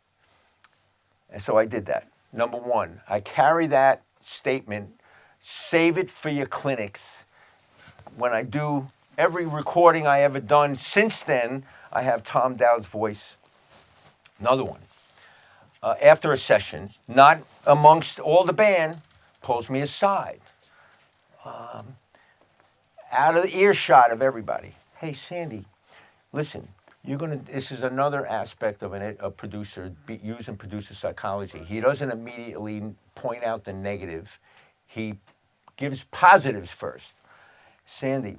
And so I did that. Number one, I carry that statement, save it for your clinics. When I do every recording I ever done since then, I have Tom Dowd's voice. Another one. After a session, not amongst all the band, pulls me aside. Out of the earshot of everybody. Hey, Sandy, listen, this is another aspect of a producer using producer psychology. He doesn't immediately point out the negative. He gives positives first. Sandy,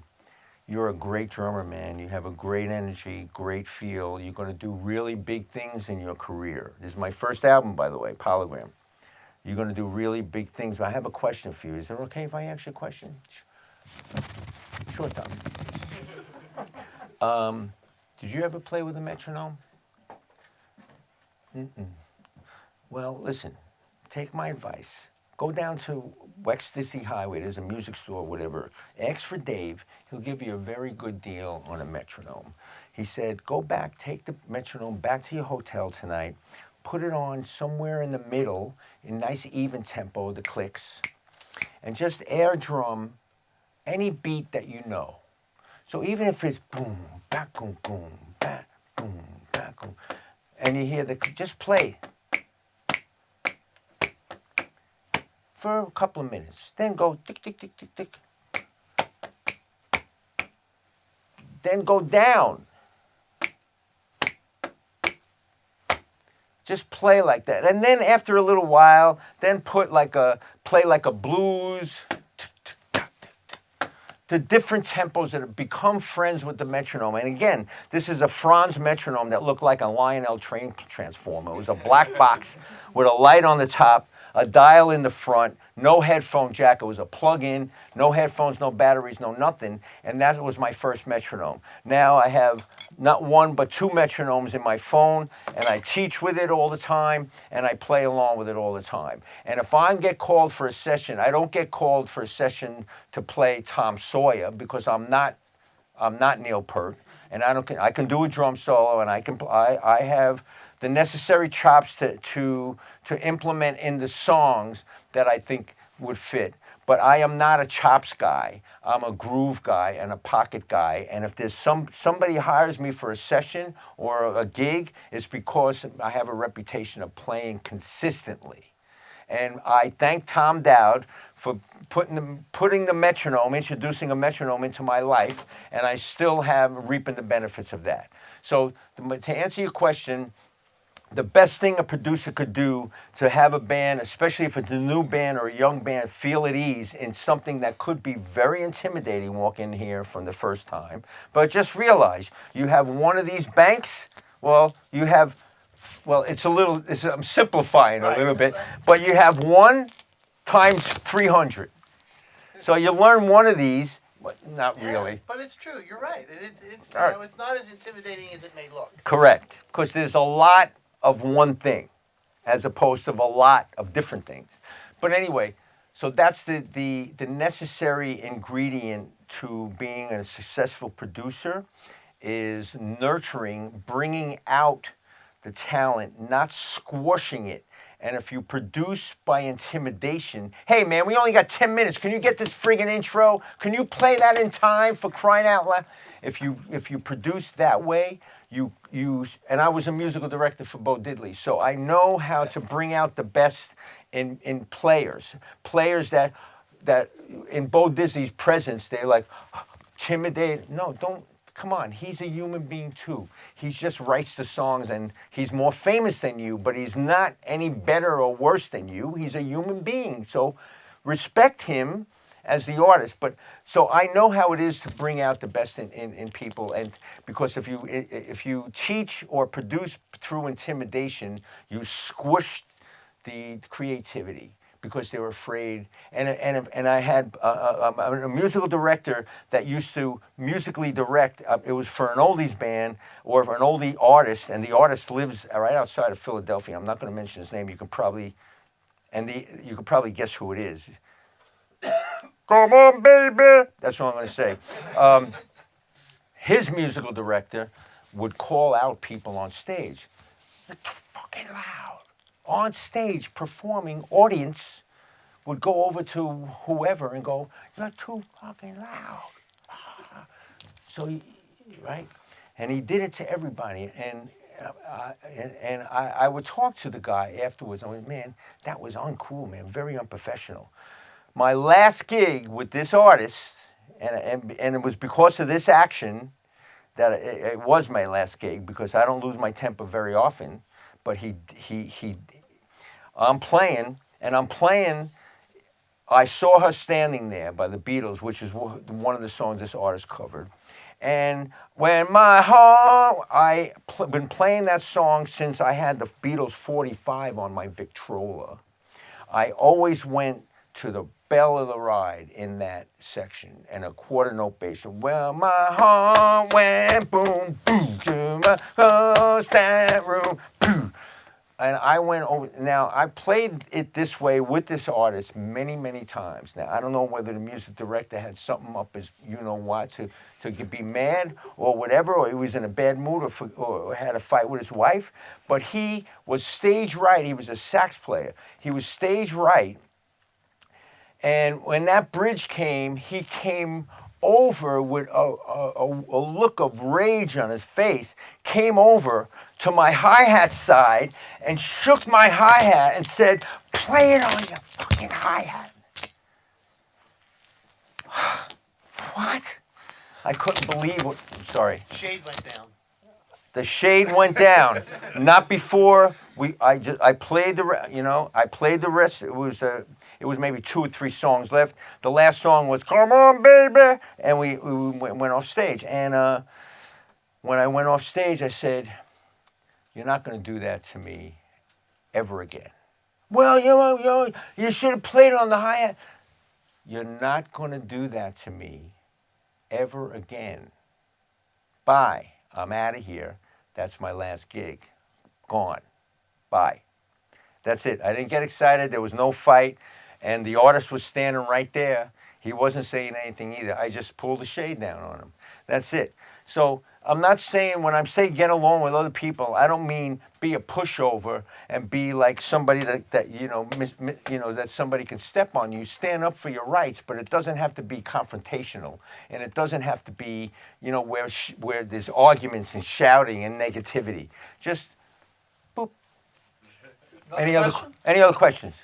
you're a great drummer, man. You have a great energy, great feel. You're going to do really big things in your career. This is my first album, by the way, Polygram. You're going to do really big things. I have a question for you. Is it okay if I ask you a question? Sure, Tom. Did you ever play with a metronome? Well, listen, take my advice. Go down to Ecstasy Highway. There's a music store, whatever. Ask for Dave. He'll give you a very good deal on a metronome. He said, go back, take the metronome back to your hotel tonight. Put it on somewhere in the middle, in nice even tempo, the clicks, and just air drum any beat that you know. So even if it's boom, back, boom, boom, back, boom, back, boom, and you hear just play for a couple of minutes. Then go tick, tick, tick, tick, tick. Then go down. Just play like that. And then after a little while, then play like a blues. The different tempos that have become friends with the metronome. And again, this is a Franz metronome that looked like a Lionel train transformer. It was a black box with a light on the top, a dial in the front, no headphone jack. It was a plug-in, no headphones, no batteries, no nothing. And that was my first metronome. Now I have not one but two metronomes in my phone, and I teach with it all the time, and I play along with it all the time. And if I get called for a session, I don't get called for a session to play Tom Sawyer because I'm not Neil Peart, and I can do a drum solo, and I have the necessary chops to implement in the songs that I think would fit. But I am not a chops guy. I'm a groove guy and a pocket guy. And if there's somebody hires me for a session or a gig, it's because I have a reputation of playing consistently. And I thank Tom Dowd for putting the metronome, introducing a metronome into my life, and I still have reaping the benefits of that. So to answer your question, the best thing a producer could do to have a band, especially if it's a new band or a young band, feel at ease in something that could be very intimidating, walk in here from the first time. But just realize you have one of these banks, I'm simplifying a little bit, but you have 1 times 300. So you learn one of these, but not really. But it's true. You're right. It's it's not as intimidating as it may look. Correct, because there's a lot of one thing as opposed to a lot of different things. But anyway, so that's the necessary ingredient to being a successful producer is nurturing, bringing out the talent, not squashing it. And if you produce by intimidation, hey man, we only got 10 minutes. Can you get this friggin' intro? Can you play that in time, for crying out loud? If you produce that way, and I was a musical director for Bo Diddley, so I know how to bring out the best in players that in Bo Diddley's presence, they're like intimidated. No, don't. Come on, he's a human being too. He just writes the songs, and he's more famous than you, but he's not any better or worse than you. He's a human being, so respect him as the artist. But so I know how it is to bring out the best in people, and because if you teach or produce through intimidation, you squish the creativity because they're afraid. And I had a musical director that used to musically direct. It was for an oldies band or for an oldie artist, and the artist lives right outside of Philadelphia. I'm not going to mention his name. You can probably guess who it is. Come on, baby. That's what I'm going to say. His musical director would call out people on stage. They're too fucking loud. On stage, performing, audience would go over to whoever and go, "You're too fucking loud." So, right? And he did it to everybody. And I would talk to the guy afterwards. I went, "Man, that was uncool, man. Very unprofessional." My last gig with this artist, and it was because of this action that it was my last gig, because I don't lose my temper very often. But I'm playing. I saw her standing there by the Beatles, which is one of the songs this artist covered. And when my heart, been playing that song since I had the Beatles 45 on my Victrola. I always went to the bell of the ride in that section and a quarter note bass. Well, my heart went boom, boom, to my that room, boom. And I went over. Now, I played it this way with this artist many, many times. Now, I don't know whether the music director had something up his you-know-what to be mad or whatever, or he was in a bad mood or had a fight with his wife. But he was stage right. He was a sax player. He was stage right. And when that bridge came, he came over with a look of rage on his face, came over to my hi-hat side and shook my hi-hat and said, "Play it on your fucking hi-hat." What? I couldn't believe what. I'm sorry. Shade went down. The shade went down. Not before I played I played the rest. It was maybe 2 or 3 songs left. The last song was "Come On, Baby," and we went off stage. And when I went off stage, I said, "You're not going to do that to me ever again." "Well, you should have played on the hi-hat." "You're not going to do that to me ever again. Bye. I'm out of here. That's my last gig. Gone. Bye." That's it. I didn't get excited. There was no fight. And the artist was standing right there. He wasn't saying anything either. I just pulled the shade down on him. That's it. So I'm not saying, when I say get along with other people, I don't mean be a pushover and be like somebody that that somebody can step on you. Stand up for your rights, but it doesn't have to be confrontational, and it doesn't have to be where there's arguments and shouting and negativity. Just boop. Any other questions?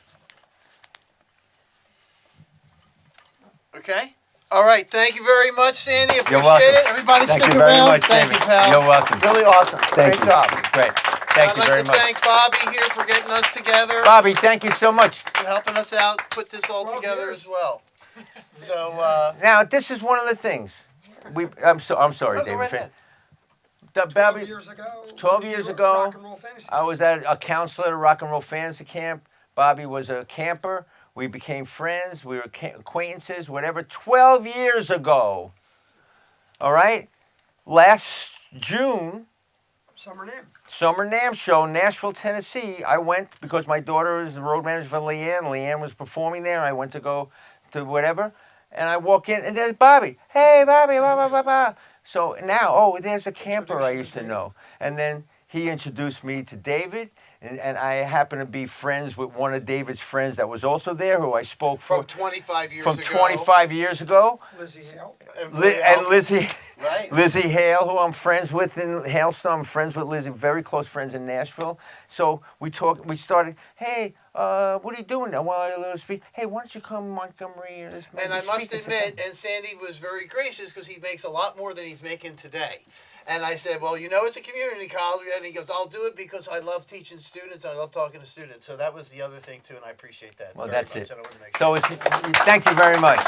Okay. All right. Thank you very much, Sandy. You're Appreciate welcome. it. Everybody Thank stick you very around. much, Thank David. you, pal. You're welcome. Really awesome. Thank Great you. job. Great. Thank you very I'd much. like to thank Bobby here for getting us together. Bobby, thank you so much. For helping us out, put this all together as well. So, Now, this is one of the things. I'm sorry, go David. right ahead. 12 years ago. 12 years ago, Rock and Roll Fantasy. I was at a counselor at a rock and roll fantasy camp. Bobby was a camper. We became friends. We were acquaintances, whatever. 12 years ago. All right? Last June, Summer Name. Summer NAMM show, Nashville, Tennessee. I went because my daughter is the road manager for Leanne. Leanne was performing there. I went to go to whatever. And I walk in, and there's Bobby. "Hey, Bobby, blah, blah, blah, blah." So now, there's a camper I used to know. And then he introduced me to David. And I happen to be friends with one of David's friends that was also there, who I spoke for. From 25 years From ago. 25 years ago. Lizzie Hale. And Lizzie. Right. Lizzie Hale, who I'm friends with in Hailstone. I'm friends with Lizzie, very close friends in Nashville. So we started, "Hey, what are you doing now?" "Well, I speak." "Hey, why don't you come to Montgomery?" And I must admit, and Sandy was very gracious because he makes a lot more than he's making today. And I said, "Well, it's a community college." And he goes, "I'll do it because I love teaching students. I love talking to students." So that was the other thing, too, and I appreciate that. Well, very that's much. it. And I wanted to make So sure. thank you very much.